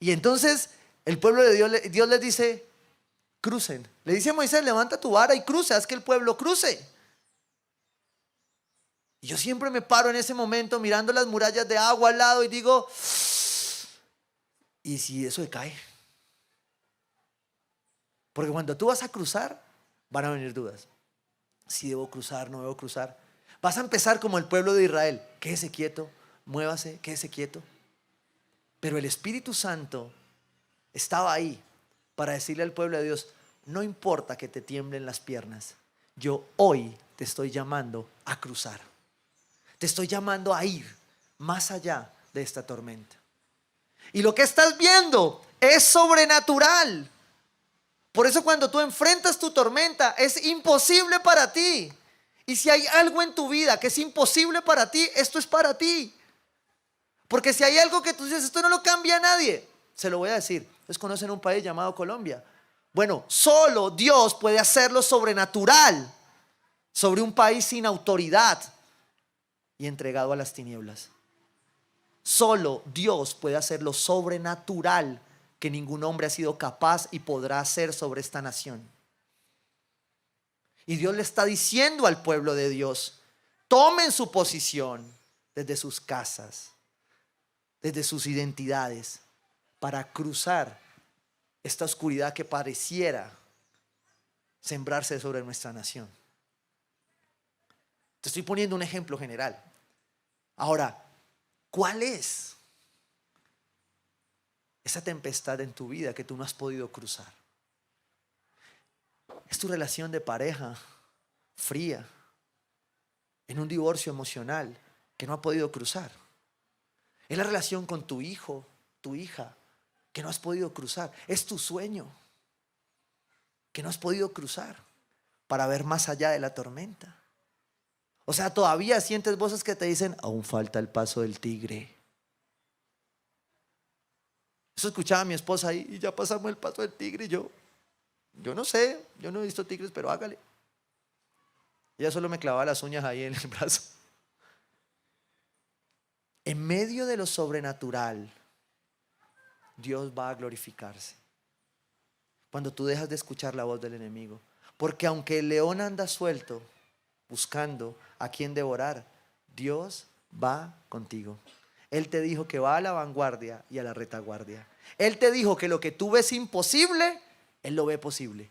Y entonces el pueblo de Dios les dice, crucen. Le dice a Moisés, levanta tu vara y cruce, haz que el pueblo cruce. Y yo siempre me paro en ese momento mirando las murallas de agua al lado y digo, ¿y si eso cae? Porque cuando tú vas a cruzar, van a venir dudas. Si debo cruzar, no debo cruzar. Vas a empezar como el pueblo de Israel. Quédese quieto, muévase, quédese quieto. Pero el Espíritu Santo estaba ahí para decirle al pueblo de Dios, no importa que te tiemblen las piernas, yo hoy te estoy llamando a cruzar. Te estoy llamando a ir más allá de esta tormenta. Y lo que estás viendo es sobrenatural. Por eso cuando tú enfrentas tu tormenta es imposible para ti. Y si hay algo en tu vida que es imposible para ti, esto es para ti. Porque si hay algo que tú dices, esto no lo cambia a nadie, se lo voy a decir. ¿Ustedes conocen un país llamado Colombia? Bueno, solo Dios puede hacerlo sobrenatural sobre un país sin autoridad y entregado a las tinieblas. Solo Dios puede hacer lo sobrenatural que ningún hombre ha sido capaz y podrá hacer sobre esta nación. Y Dios le está diciendo al pueblo de Dios, tomen su posición desde sus casas, desde sus identidades, para cruzar esta oscuridad que pareciera sembrarse sobre nuestra nación. Te estoy poniendo un ejemplo general. Ahora, ¿cuál es esa tempestad en tu vida que tú no has podido cruzar? ¿Es tu relación de pareja fría, en un divorcio emocional que no ha podido cruzar? ¿Es la relación con tu hijo, tu hija, que no has podido cruzar? ¿Es tu sueño que no has podido cruzar para ver más allá de la tormenta? O sea, todavía sientes voces que te dicen, aún falta el paso del tigre. Eso escuchaba a mi esposa ahí, y ya pasamos el paso del tigre, y yo no sé, yo no he visto tigres, pero hágale. Ella solo me clavaba las uñas ahí en el brazo. En medio de lo sobrenatural, Dios va a glorificarse. Cuando tú dejas de escuchar la voz del enemigo. Porque aunque el león anda suelto, buscando a quien devorar, Dios va contigo. Él te dijo que va a la vanguardia y a la retaguardia. Él te dijo que lo que tú ves imposible, Él lo ve posible.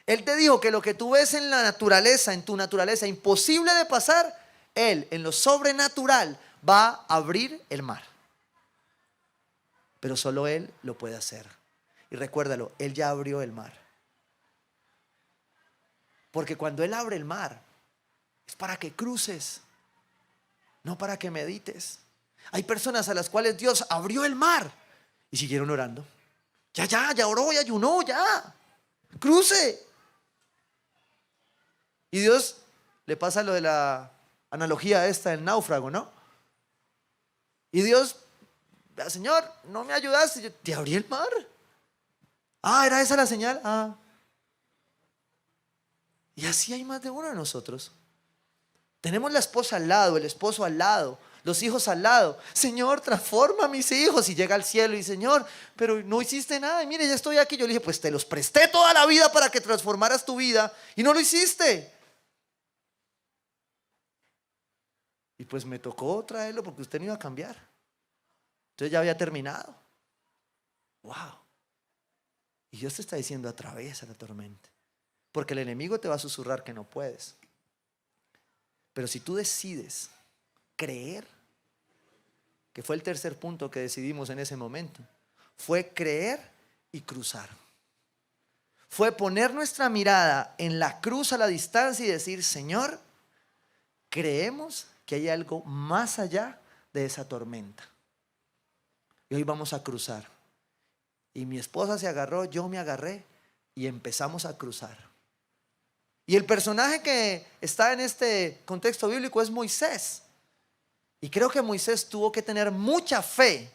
Él te dijo que lo que tú ves en la naturaleza, en tu naturaleza, imposible de pasar, Él en lo sobrenatural va a abrir el mar. Pero solo Él lo puede hacer. Y recuérdalo, Él ya abrió el mar. Porque cuando Él abre el mar, es para que cruces, no para que medites. Hay personas a las cuales Dios abrió el mar y siguieron orando. Ya oró, ya ayunó, ya. Cruce. Y Dios le pasa lo de la analogía esta del náufrago, ¿no? Y Dios, Señor, no me ayudaste, yo te abrí el mar. Ah, ¿era esa la señal? Ah. Y así hay más de uno de nosotros. Tenemos la esposa al lado, el esposo al lado, los hijos al lado. Señor, transforma a mis hijos. Y llega al cielo y Señor, pero no hiciste nada. Y mire, ya estoy aquí. Yo le dije, pues te los presté toda la vida para que transformaras tu vida y no lo hiciste. Y pues me tocó traerlo porque usted no iba a cambiar. Entonces ya había terminado. Wow. Y Dios te está diciendo: atraviesa la tormenta. Porque el enemigo te va a susurrar que no puedes. Pero si tú decides creer, que fue el tercer punto que decidimos en ese momento, fue creer y cruzar. Fue poner nuestra mirada en la cruz a la distancia y decir: Señor, creemos que hay algo más allá de esa tormenta. Y hoy vamos a cruzar. Y mi esposa se agarró, yo me agarré y empezamos a cruzar. Y el personaje que está en este contexto bíblico es Moisés. Y creo que Moisés tuvo que tener mucha fe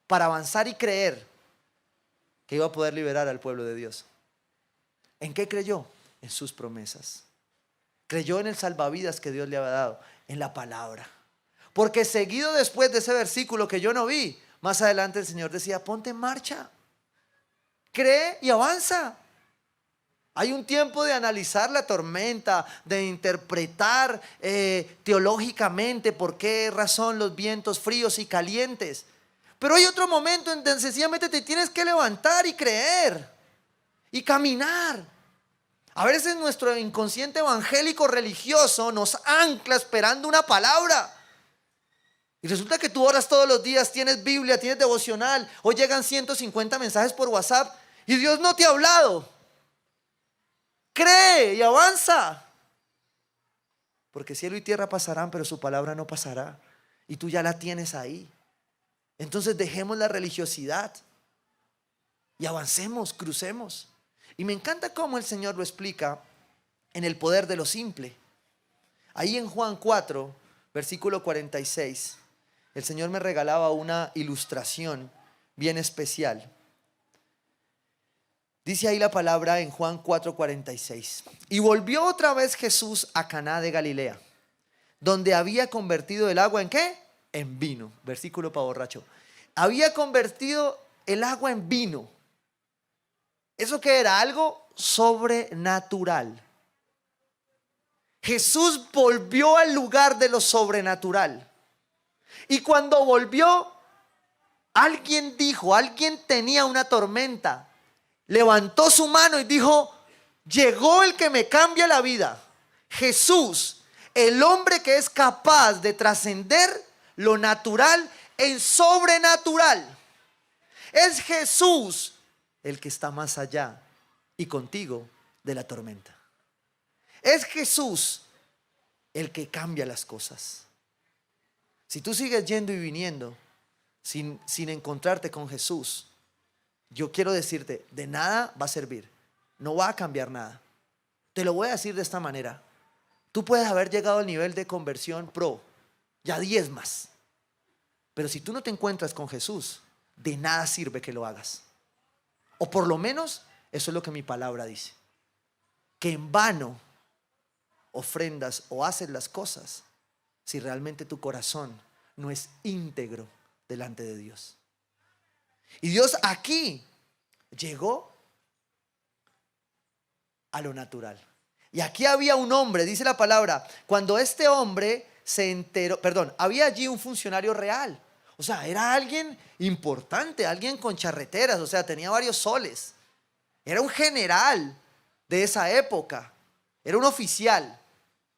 para avanzar y creer que iba a poder liberar al pueblo de Dios. ¿En qué creyó? En sus promesas. Creyó en el salvavidas que Dios le había dado, en la palabra. Porque seguido después de ese versículo que yo no vi, más adelante el Señor decía: ponte en marcha, cree y avanza. Hay un tiempo de analizar la tormenta, de interpretar teológicamente por qué razón los vientos fríos y calientes. Pero hay otro momento en que sencillamente te tienes que levantar y creer y caminar. A veces nuestro inconsciente evangélico religioso nos ancla esperando una palabra. Y resulta que tú oras todos los días, tienes Biblia, tienes devocional, hoy llegan 150 mensajes por WhatsApp y Dios no te ha hablado. Cree y avanza. Porque cielo y tierra pasarán, pero su palabra no pasará. Y tú ya la tienes ahí. Entonces dejemos la religiosidad y avancemos, crucemos. Y me encanta cómo el Señor lo explica en el poder de lo simple. Ahí en Juan 4, versículo 46, el Señor me regalaba una ilustración bien especial. Dice ahí la palabra en Juan 4:46. Y volvió otra vez Jesús a Caná de Galilea, donde había convertido el agua ¿en qué? En vino. Versículo para borracho. Había convertido el agua en vino. ¿Eso qué era? Algo sobrenatural. Jesús volvió al lugar de lo sobrenatural. Y cuando volvió, alguien dijo, alguien tenía una tormenta. Levantó su mano y dijo: llegó el que me cambia la vida. Jesús, el hombre que es capaz de trascender lo natural en sobrenatural. Es Jesús el que está más allá y contigo de la tormenta. Es Jesús el que cambia las cosas. Si tú sigues yendo y viniendo sin encontrarte con Jesús, yo quiero decirte, de nada va a servir. No va a cambiar nada. Te lo voy a decir de esta manera. Tú puedes haber llegado al nivel de conversión pro, ya 10 más. Pero si tú no te encuentras con Jesús, de nada sirve que lo hagas. O por lo menos, eso es lo que mi palabra dice. Que en vano ofrendas o haces las cosas si realmente tu corazón no es íntegro delante de Dios. Y Dios aquí llegó a lo natural. Y aquí había un hombre, dice la palabra, cuando este hombre se enteró, había allí un funcionario real. O sea, era alguien importante, alguien con charreteras, o sea, tenía varios soles. Era un general de esa época, era un oficial.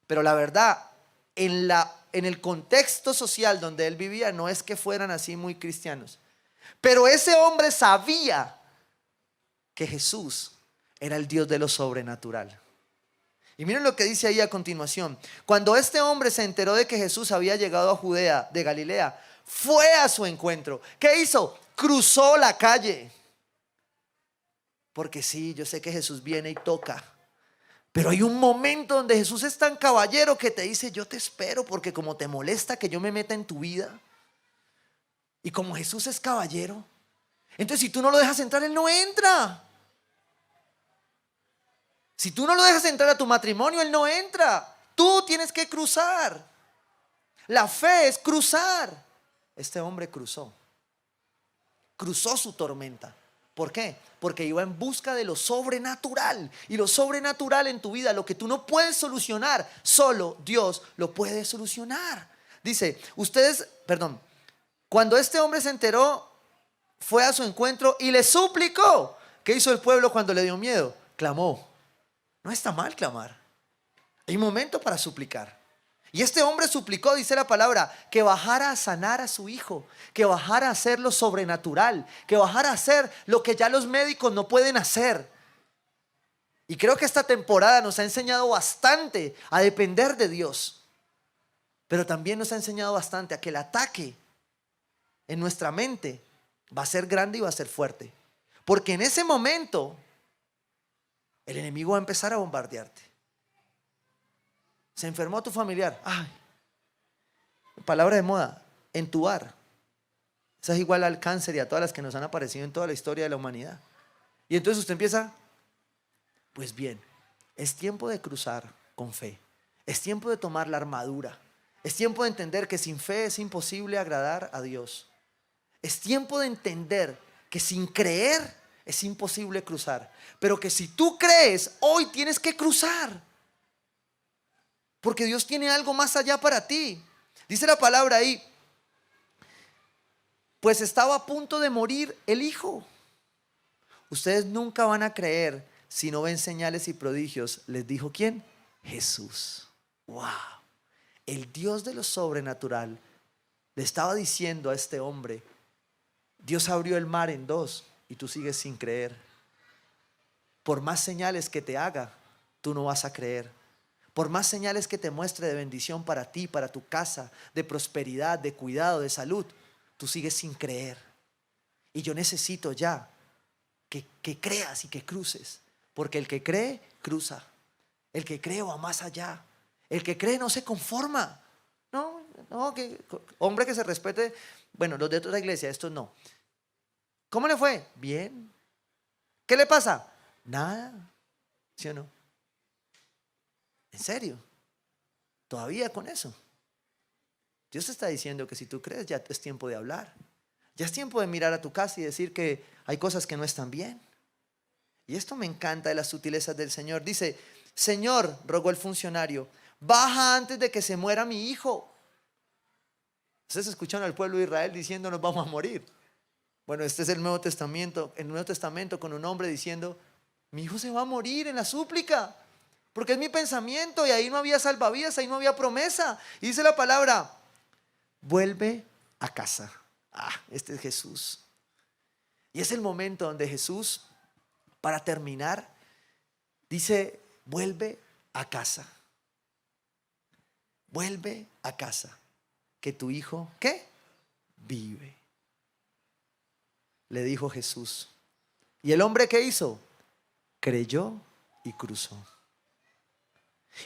Pero la verdad, en el contexto social donde él vivía, no es que fueran así muy cristianos. Pero ese hombre sabía que Jesús era el Dios de lo sobrenatural. Y miren lo que dice ahí a continuación. Cuando este hombre se enteró de que Jesús había llegado a Judea de Galilea, fue a su encuentro. ¿Qué hizo? Cruzó la calle. Porque sí, yo sé que Jesús viene y toca. Pero hay un momento donde Jesús es tan caballero que te dice: yo te espero, porque como te molesta que yo me meta en tu vida, y como Jesús es caballero, entonces si tú no lo dejas entrar, Él no entra. Si tú no lo dejas entrar a tu matrimonio, Él no entra. Tú tienes que cruzar. La fe es cruzar. Este hombre cruzó su tormenta. ¿Por qué? Porque iba en busca de lo sobrenatural. Y lo sobrenatural en tu vida, lo que tú no puedes solucionar, solo Dios lo puede solucionar. Dice, cuando este hombre se enteró, fue a su encuentro y le suplicó. ¿Qué hizo el pueblo cuando le dio miedo? Clamó. No está mal clamar. Hay momento para suplicar. Y este hombre suplicó, dice la palabra, que bajara a sanar a su hijo, que bajara a hacer lo sobrenatural, que bajara a hacer lo que ya los médicos no pueden hacer. Y creo que esta temporada nos ha enseñado bastante a depender de Dios. Pero también nos ha enseñado bastante a que el ataque en nuestra mente va a ser grande y va a ser fuerte. Porque en ese momento el enemigo va a empezar a bombardearte. Se enfermó tu familiar. Ay, palabra de moda, entubar. Esa es igual al cáncer y a todas las que nos han aparecido en toda la historia de la humanidad. Y entonces usted empieza, pues bien, es tiempo de cruzar con fe. Es tiempo de tomar la armadura. Es tiempo de entender que sin fe es imposible agradar a Dios. Es tiempo de entender que sin creer es imposible cruzar. Pero que si tú crees, hoy tienes que cruzar. Porque Dios tiene algo más allá para ti. Dice la palabra ahí, pues estaba a punto de morir el hijo. Ustedes nunca van a creer si no ven señales y prodigios. ¿Les dijo quién? Jesús. Wow. El Dios de lo sobrenatural le estaba diciendo a este hombre, Dios abrió el mar en dos y tú sigues sin creer. Por más señales que te haga, tú no vas a creer. Por más señales que te muestre de bendición para ti, para tu casa, de prosperidad, de cuidado, de salud, tú sigues sin creer. Y yo necesito ya que creas y que cruces. Porque el que cree, cruza. El que cree va más allá. El que cree no se conforma. No, hombre que se respete. Bueno, los de otra iglesia, estos no. ¿Cómo le fue? Bien. ¿Qué le pasa? Nada. ¿Sí o no? ¿En serio? ¿Todavía con eso? Dios te está diciendo que si tú crees, ya es tiempo de hablar. Ya es tiempo de mirar a tu casa y decir que hay cosas que no están bien. Y esto me encanta de las sutilezas del Señor. Dice, Señor, rogó el funcionario, baja antes de que se muera mi hijo. Ustedes escucharon al pueblo de Israel diciendo nos vamos a morir. Bueno, este es el Nuevo Testamento con un hombre diciendo, mi hijo se va a morir en la súplica. Porque es mi pensamiento y ahí no había salvavidas, ahí no había promesa. Y dice la palabra, vuelve a casa. Este es Jesús. Y es el momento donde Jesús, para terminar, dice, vuelve a casa. Vuelve a casa. Que tu hijo, ¿qué? Vive. Le dijo Jesús. ¿Y el hombre qué hizo? Creyó y cruzó.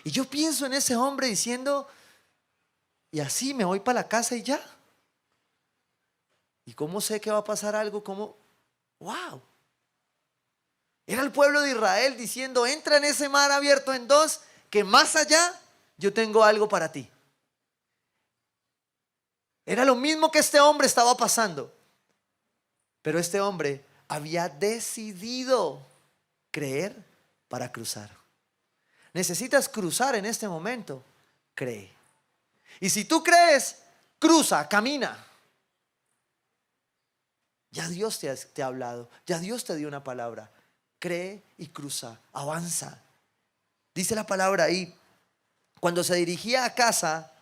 Y yo pienso en ese hombre diciendo, y así me voy para la casa y ya. ¿Y cómo sé que va a pasar algo? ¿Cómo? ¡Wow! Era el pueblo de Israel diciendo, entra en ese mar abierto en dos, que más allá yo tengo algo para ti. Era lo mismo que este hombre estaba pasando. Pero este hombre había decidido creer para cruzar. Necesitas cruzar en este momento. Cree. Y si tú crees, cruza, camina. Ya Dios te ha hablado. Ya Dios te dio una palabra. Cree y cruza, avanza. Dice la palabra ahí, cuando se dirigía a casa,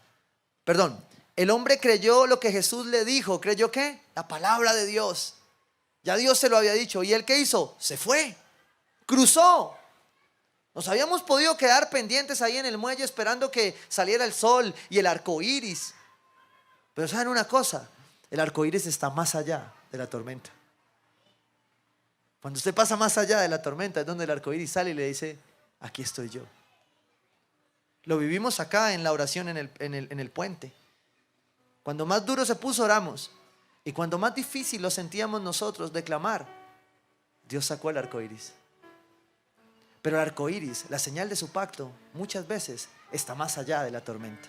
el hombre creyó lo que Jesús le dijo. ¿Creyó qué? La palabra de Dios. Ya Dios se lo había dicho. ¿Y él qué hizo? Se fue. Cruzó. Nos habíamos podido quedar pendientes ahí en el muelle esperando que saliera el sol y el arco iris. Pero ¿saben una cosa? El arco iris está más allá de la tormenta. Cuando usted pasa más allá de la tormenta es donde el arco iris sale y le dice, aquí estoy yo. Lo vivimos acá en la oración en el puente. Cuando más duro se puso, oramos. Y cuando más difícil lo sentíamos nosotros de clamar, Dios sacó el arco iris. Pero el arco iris, la señal de su pacto, muchas veces está más allá de la tormenta.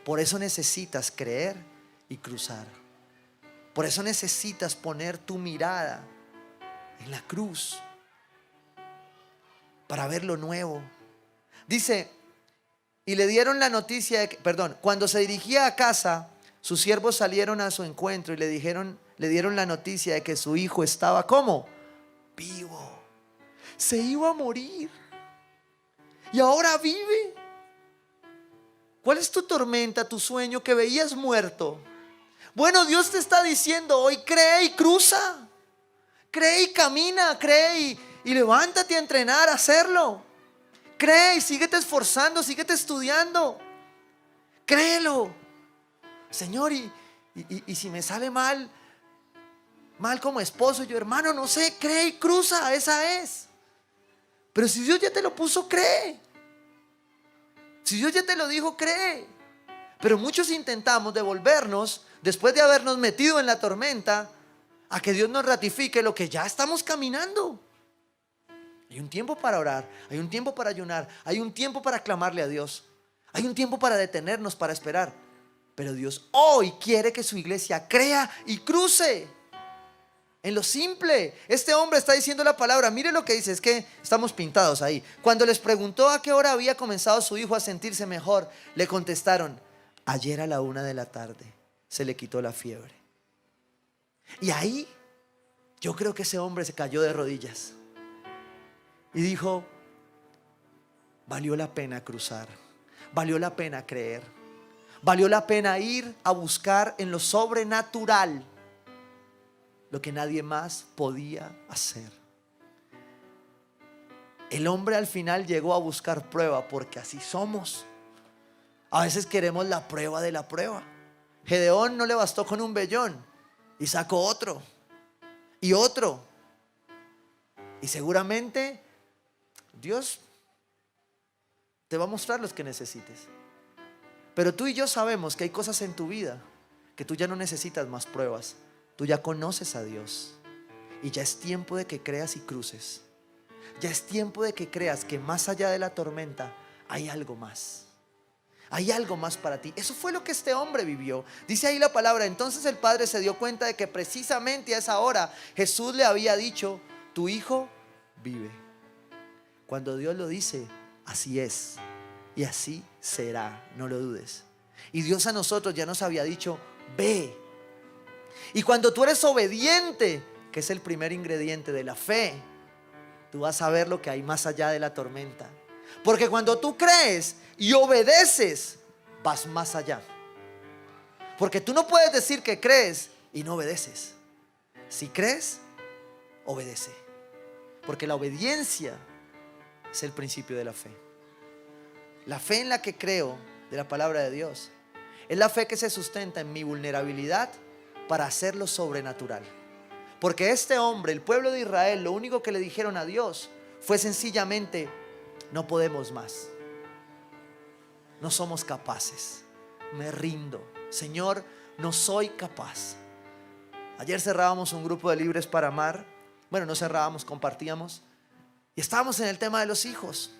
Por eso necesitas creer y cruzar. Por eso necesitas poner tu mirada en la cruz para ver lo nuevo. Dice, Y le dieron la noticia de que, perdón, cuando se dirigía a casa, sus siervos salieron a su encuentro y le dieron la noticia de que su hijo estaba, ¿cómo? Vivo. Se iba a morir. Y ahora vive. ¿Cuál es tu tormenta, tu sueño que veías muerto? Bueno, Dios te está diciendo hoy, cree y cruza. Cree y camina, cree y levántate a entrenar, a hacerlo. Cree y síguete esforzando, síguete estudiando. Créelo. Señor, y si me sale mal como esposo, yo hermano, no sé, cree y cruza, esa es. Pero si Dios ya te lo puso, cree. Si Dios ya te lo dijo, cree. Pero muchos intentamos devolvernos, después de habernos metido en la tormenta, a que Dios nos ratifique lo que ya estamos caminando. Hay un tiempo para orar, hay un tiempo para ayunar, hay un tiempo para clamarle a Dios, hay un tiempo para detenernos, para esperar. Pero Dios hoy quiere que su iglesia crea y cruce. En lo simple, este hombre está diciendo la palabra. Mire lo que dice, es que estamos pintados ahí. Cuando les preguntó a qué hora había comenzado su hijo a sentirse mejor, le contestaron: ayer a la 1 de la tarde se le quitó la fiebre. Y ahí yo creo que ese hombre se cayó de rodillas y dijo: valió la pena cruzar, valió la pena creer, valió la pena ir a buscar en lo sobrenatural lo que nadie más podía hacer. El hombre al final llegó a buscar prueba, porque así somos. A veces queremos la prueba de la prueba. Gedeón no le bastó con un vellón y sacó otro y otro. Y seguramente Dios te va a mostrar los que necesites. Pero tú y yo sabemos que hay cosas en tu vida que tú ya no necesitas más pruebas. Tú ya conoces a Dios y ya es tiempo de que creas y cruces. Ya es tiempo de que creas que más allá de la tormenta hay algo más. Hay algo más para ti. Eso fue lo que este hombre vivió. Dice ahí la palabra: entonces el padre se dio cuenta de que precisamente a esa hora Jesús le había dicho: tu hijo vive. Cuando Dios lo dice, así es y así será, no lo dudes. Y Dios a nosotros ya nos había dicho: ve. Y cuando tú eres obediente, que es el primer ingrediente de la fe, tú vas a ver lo que hay más allá de la tormenta. Porque cuando tú crees y obedeces, vas más allá. Porque tú no puedes decir que crees y no obedeces. Si crees, obedece. Porque la obediencia es el principio de la fe. La fe en la que creo de la palabra de Dios es la fe que se sustenta en mi vulnerabilidad para hacer lo sobrenatural. Porque este hombre, el pueblo de Israel, lo único que le dijeron a Dios fue sencillamente: no podemos más, no somos capaces, me rindo, Señor, no soy capaz. Ayer cerrábamos un grupo de Libres para Amar. Bueno, no cerrábamos, compartíamos, y estábamos en el tema de los hijos.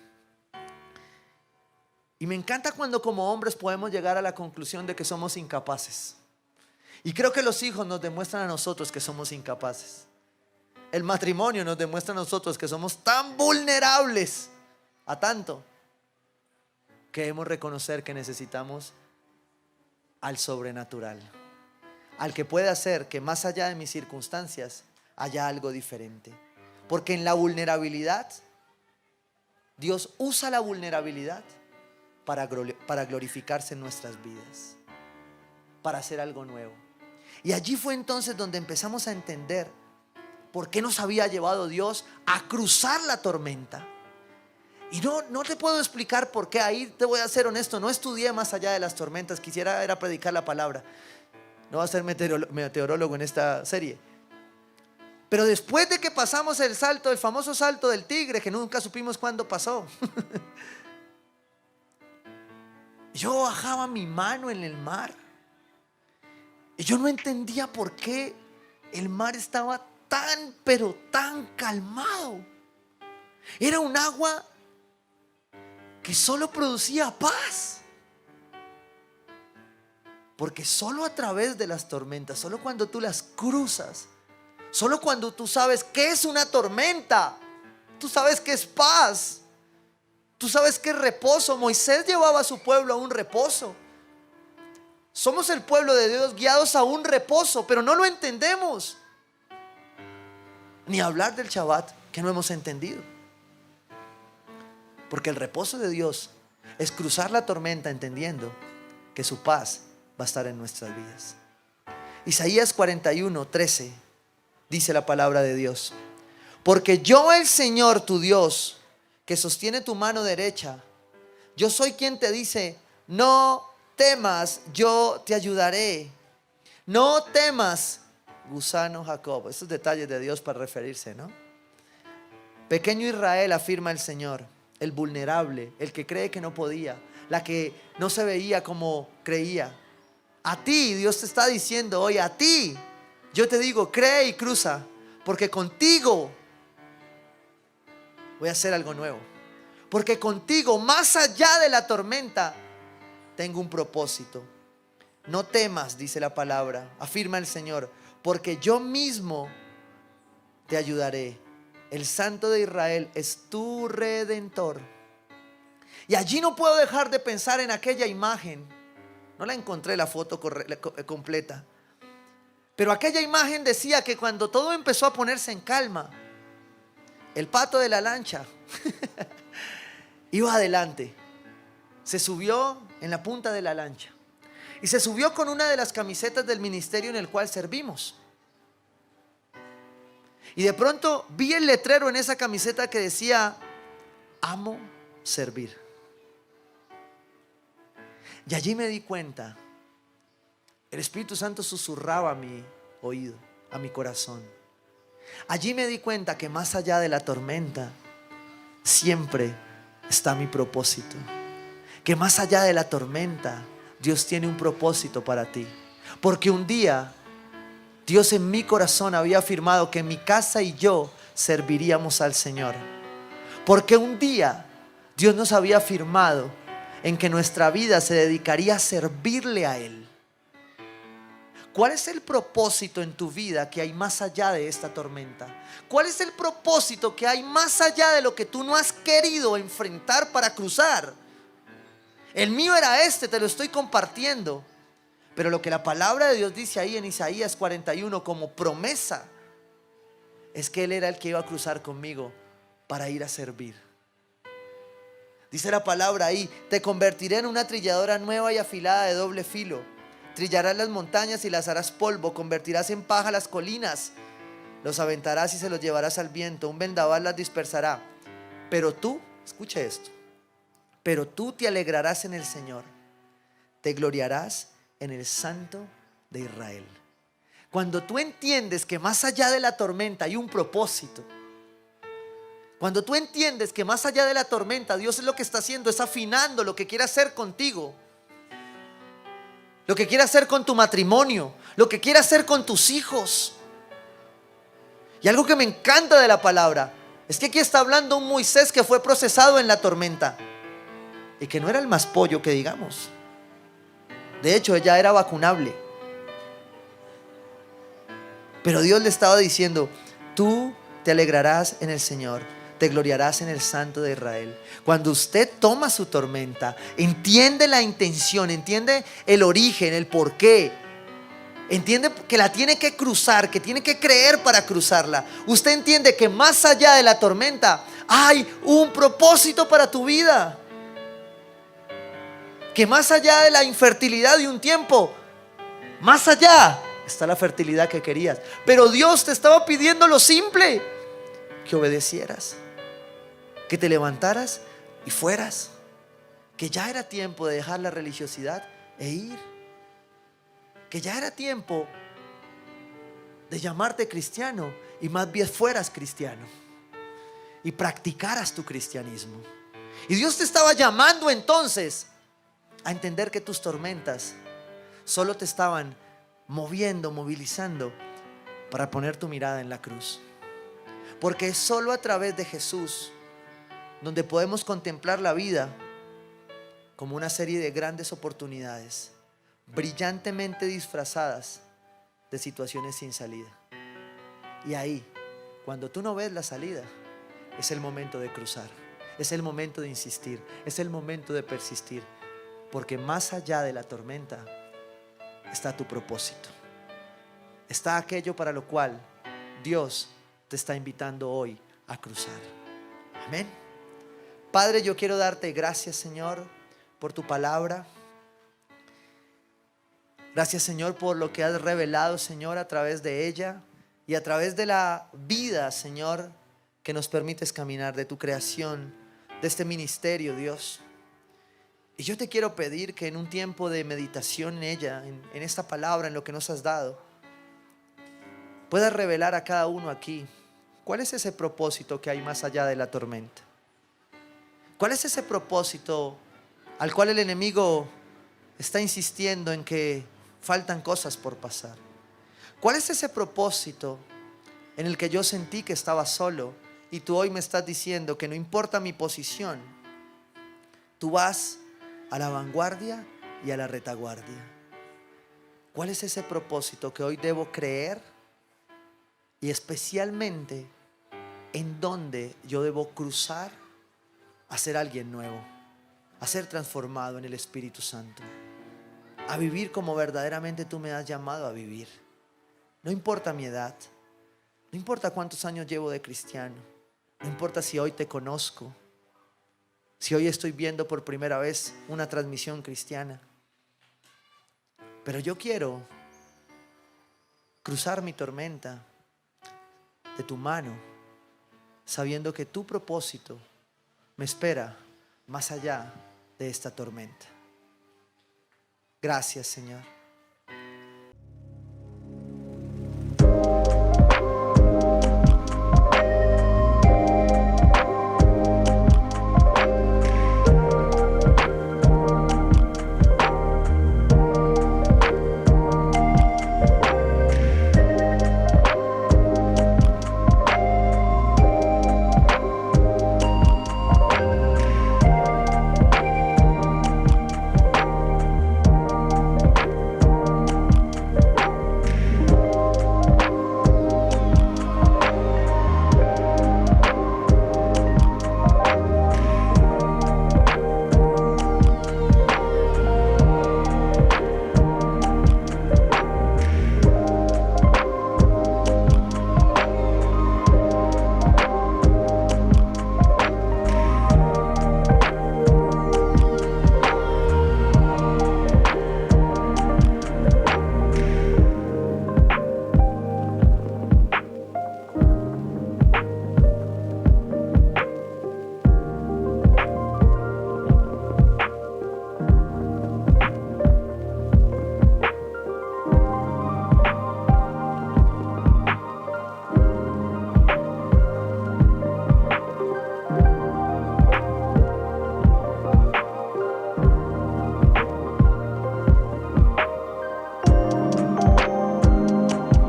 Y me encanta cuando como hombres podemos llegar a la conclusión de que somos incapaces. Y creo que los hijos nos demuestran a nosotros que somos incapaces. El matrimonio nos demuestra a nosotros que somos tan vulnerables a tanto que debemos reconocer que necesitamos al sobrenatural, al que puede hacer que más allá de mis circunstancias haya algo diferente. Porque en la vulnerabilidad, Dios usa la vulnerabilidad para glorificarse en nuestras vidas, para hacer algo nuevo. Y allí fue entonces donde empezamos a entender por qué nos había llevado Dios a cruzar la tormenta. Y no te puedo explicar por qué. Ahí te voy a ser honesto, no estudié más allá de las tormentas. Quisiera era predicar la palabra. No voy a ser meteorólogo en esta serie. Pero después de que pasamos el salto, el famoso salto del tigre, que nunca supimos cuándo pasó, yo bajaba mi mano en el mar y yo no entendía por qué el mar estaba tan, pero tan calmado. Era un agua que solo producía paz. Porque solo a través de las tormentas, solo cuando tú las cruzas, solo cuando tú sabes qué es una tormenta, tú sabes qué es paz, Tú sabes qué reposo. Moisés llevaba a su pueblo a un reposo. Somos el pueblo de Dios guiados a un reposo, pero no lo entendemos. Ni hablar del Shabbat, que no hemos entendido. Porque el reposo de Dios es cruzar la tormenta entendiendo que su paz va a estar en nuestras vidas. Isaías 41:13 dice la palabra de Dios: porque yo, el Señor tu Dios, que sostiene tu mano derecha, yo soy quien te dice: no temas, yo te ayudaré. No temas, gusano Jacob. Estos detalles de Dios para referirse, ¿no? Pequeño Israel, afirma el Señor, el vulnerable, el que cree que no podía, la que no se veía como creía. A ti, Dios te está diciendo hoy, a ti, yo te digo, cree y cruza, porque contigo voy a hacer algo nuevo. Porque contigo, más allá de la tormenta, tengo un propósito. No temas, dice la palabra, afirma el Señor, porque yo mismo te ayudaré. El Santo de Israel es tu Redentor. Y allí no puedo dejar de pensar en aquella imagen. No la encontré la foto completa, pero aquella imagen decía que cuando todo empezó a ponerse en calma, el pato de la lancha iba adelante. Se subió en la punta de la lancha y se subió con una de las camisetas del ministerio en el cual servimos. Y de pronto vi el letrero en esa camiseta que decía: amo servir. Y allí me di cuenta, el Espíritu Santo susurraba a mi oído, a mi corazón. Allí me di cuenta que más allá de la tormenta siempre está mi propósito. Que más allá de la tormenta Dios tiene un propósito para ti. Porque un día Dios en mi corazón había afirmado que mi casa y yo serviríamos al Señor. Porque un día Dios nos había afirmado en que nuestra vida se dedicaría a servirle a Él. ¿Cuál es el propósito en tu vida que hay más allá de esta tormenta? ¿Cuál es el propósito que hay más allá de lo que tú no has querido enfrentar para cruzar? El mío era este, te lo estoy compartiendo. Pero lo que la palabra de Dios dice ahí en Isaías 41 como promesa es que Él era el que iba a cruzar conmigo para ir a servir. Dice la palabra ahí: te convertiré en una trilladora nueva y afilada de doble filo. Trillarás las montañas y las harás polvo, convertirás en paja las colinas, los aventarás y se los llevarás al viento, un vendaval las dispersará. Pero tú, escuche esto, pero tú te alegrarás en el Señor, te gloriarás en el Santo de Israel. Cuando tú entiendes que más allá de la tormenta hay un propósito, cuando tú entiendes que más allá de la tormenta Dios es lo que está haciendo, es afinando lo que quiere hacer contigo, lo que quiere hacer con tu matrimonio, lo que quiere hacer con tus hijos. Y algo que me encanta de la palabra es que aquí está hablando un Moisés que fue procesado en la tormenta y que no era el más pollo que digamos. De hecho, ella era vacunable. Pero Dios le estaba diciendo: tú te alegrarás en el Señor, te gloriarás en el Santo de Israel. Cuando usted toma su tormenta, entiende la intención, entiende el origen, el porqué, entiende que la tiene que cruzar, que tiene que creer para cruzarla. Usted entiende que más allá de la tormenta hay un propósito para tu vida. Que más allá de la infertilidad de un tiempo, más allá está la fertilidad que querías. Pero Dios te estaba pidiendo lo simple: que obedecieras, que te levantaras y fueras. Que ya era tiempo de dejar la religiosidad e ir. Que ya era tiempo de llamarte cristiano y más bien fueras cristiano y practicaras tu cristianismo. Y Dios te estaba llamando entonces a entender que tus tormentas solo te estaban moviendo, movilizando para poner tu mirada en la cruz. Porque es solo a través de Jesús donde podemos contemplar la vida como una serie de grandes oportunidades, brillantemente disfrazadas de situaciones sin salida. Y ahí, cuando tú no ves la salida, es el momento de cruzar. Es el momento de insistir, es el momento de persistir, porque más allá de la tormenta está tu propósito. Está aquello para lo cual Dios te está invitando hoy a cruzar. Amén. Padre, yo quiero darte gracias, Señor, por tu palabra. Gracias, Señor, por lo que has revelado, Señor, a través de ella y a través de la vida, Señor, que nos permites caminar, de tu creación, de este ministerio, Dios. Y yo te quiero pedir que en un tiempo de meditación en ella, en esta palabra, en lo que nos has dado, puedas revelar a cada uno aquí cuál es ese propósito que hay más allá de la tormenta. ¿Cuál es ese propósito al cual el enemigo está insistiendo en que faltan cosas por pasar? ¿Cuál es ese propósito en el que yo sentí que estaba solo y tú hoy me estás diciendo que no importa mi posición, tú vas a la vanguardia y a la retaguardia? ¿Cuál es ese propósito que hoy debo creer? Y especialmente, ¿en dónde yo debo cruzar a ser alguien nuevo, a ser transformado en el Espíritu Santo, a vivir como verdaderamente tú me has llamado a vivir? No importa mi edad, no importa cuántos años llevo de cristiano, no importa si hoy te conozco, si hoy estoy viendo por primera vez una transmisión cristiana, pero yo quiero cruzar mi tormenta de tu mano, sabiendo que tu propósito me espera más allá de esta tormenta. Gracias, Señor.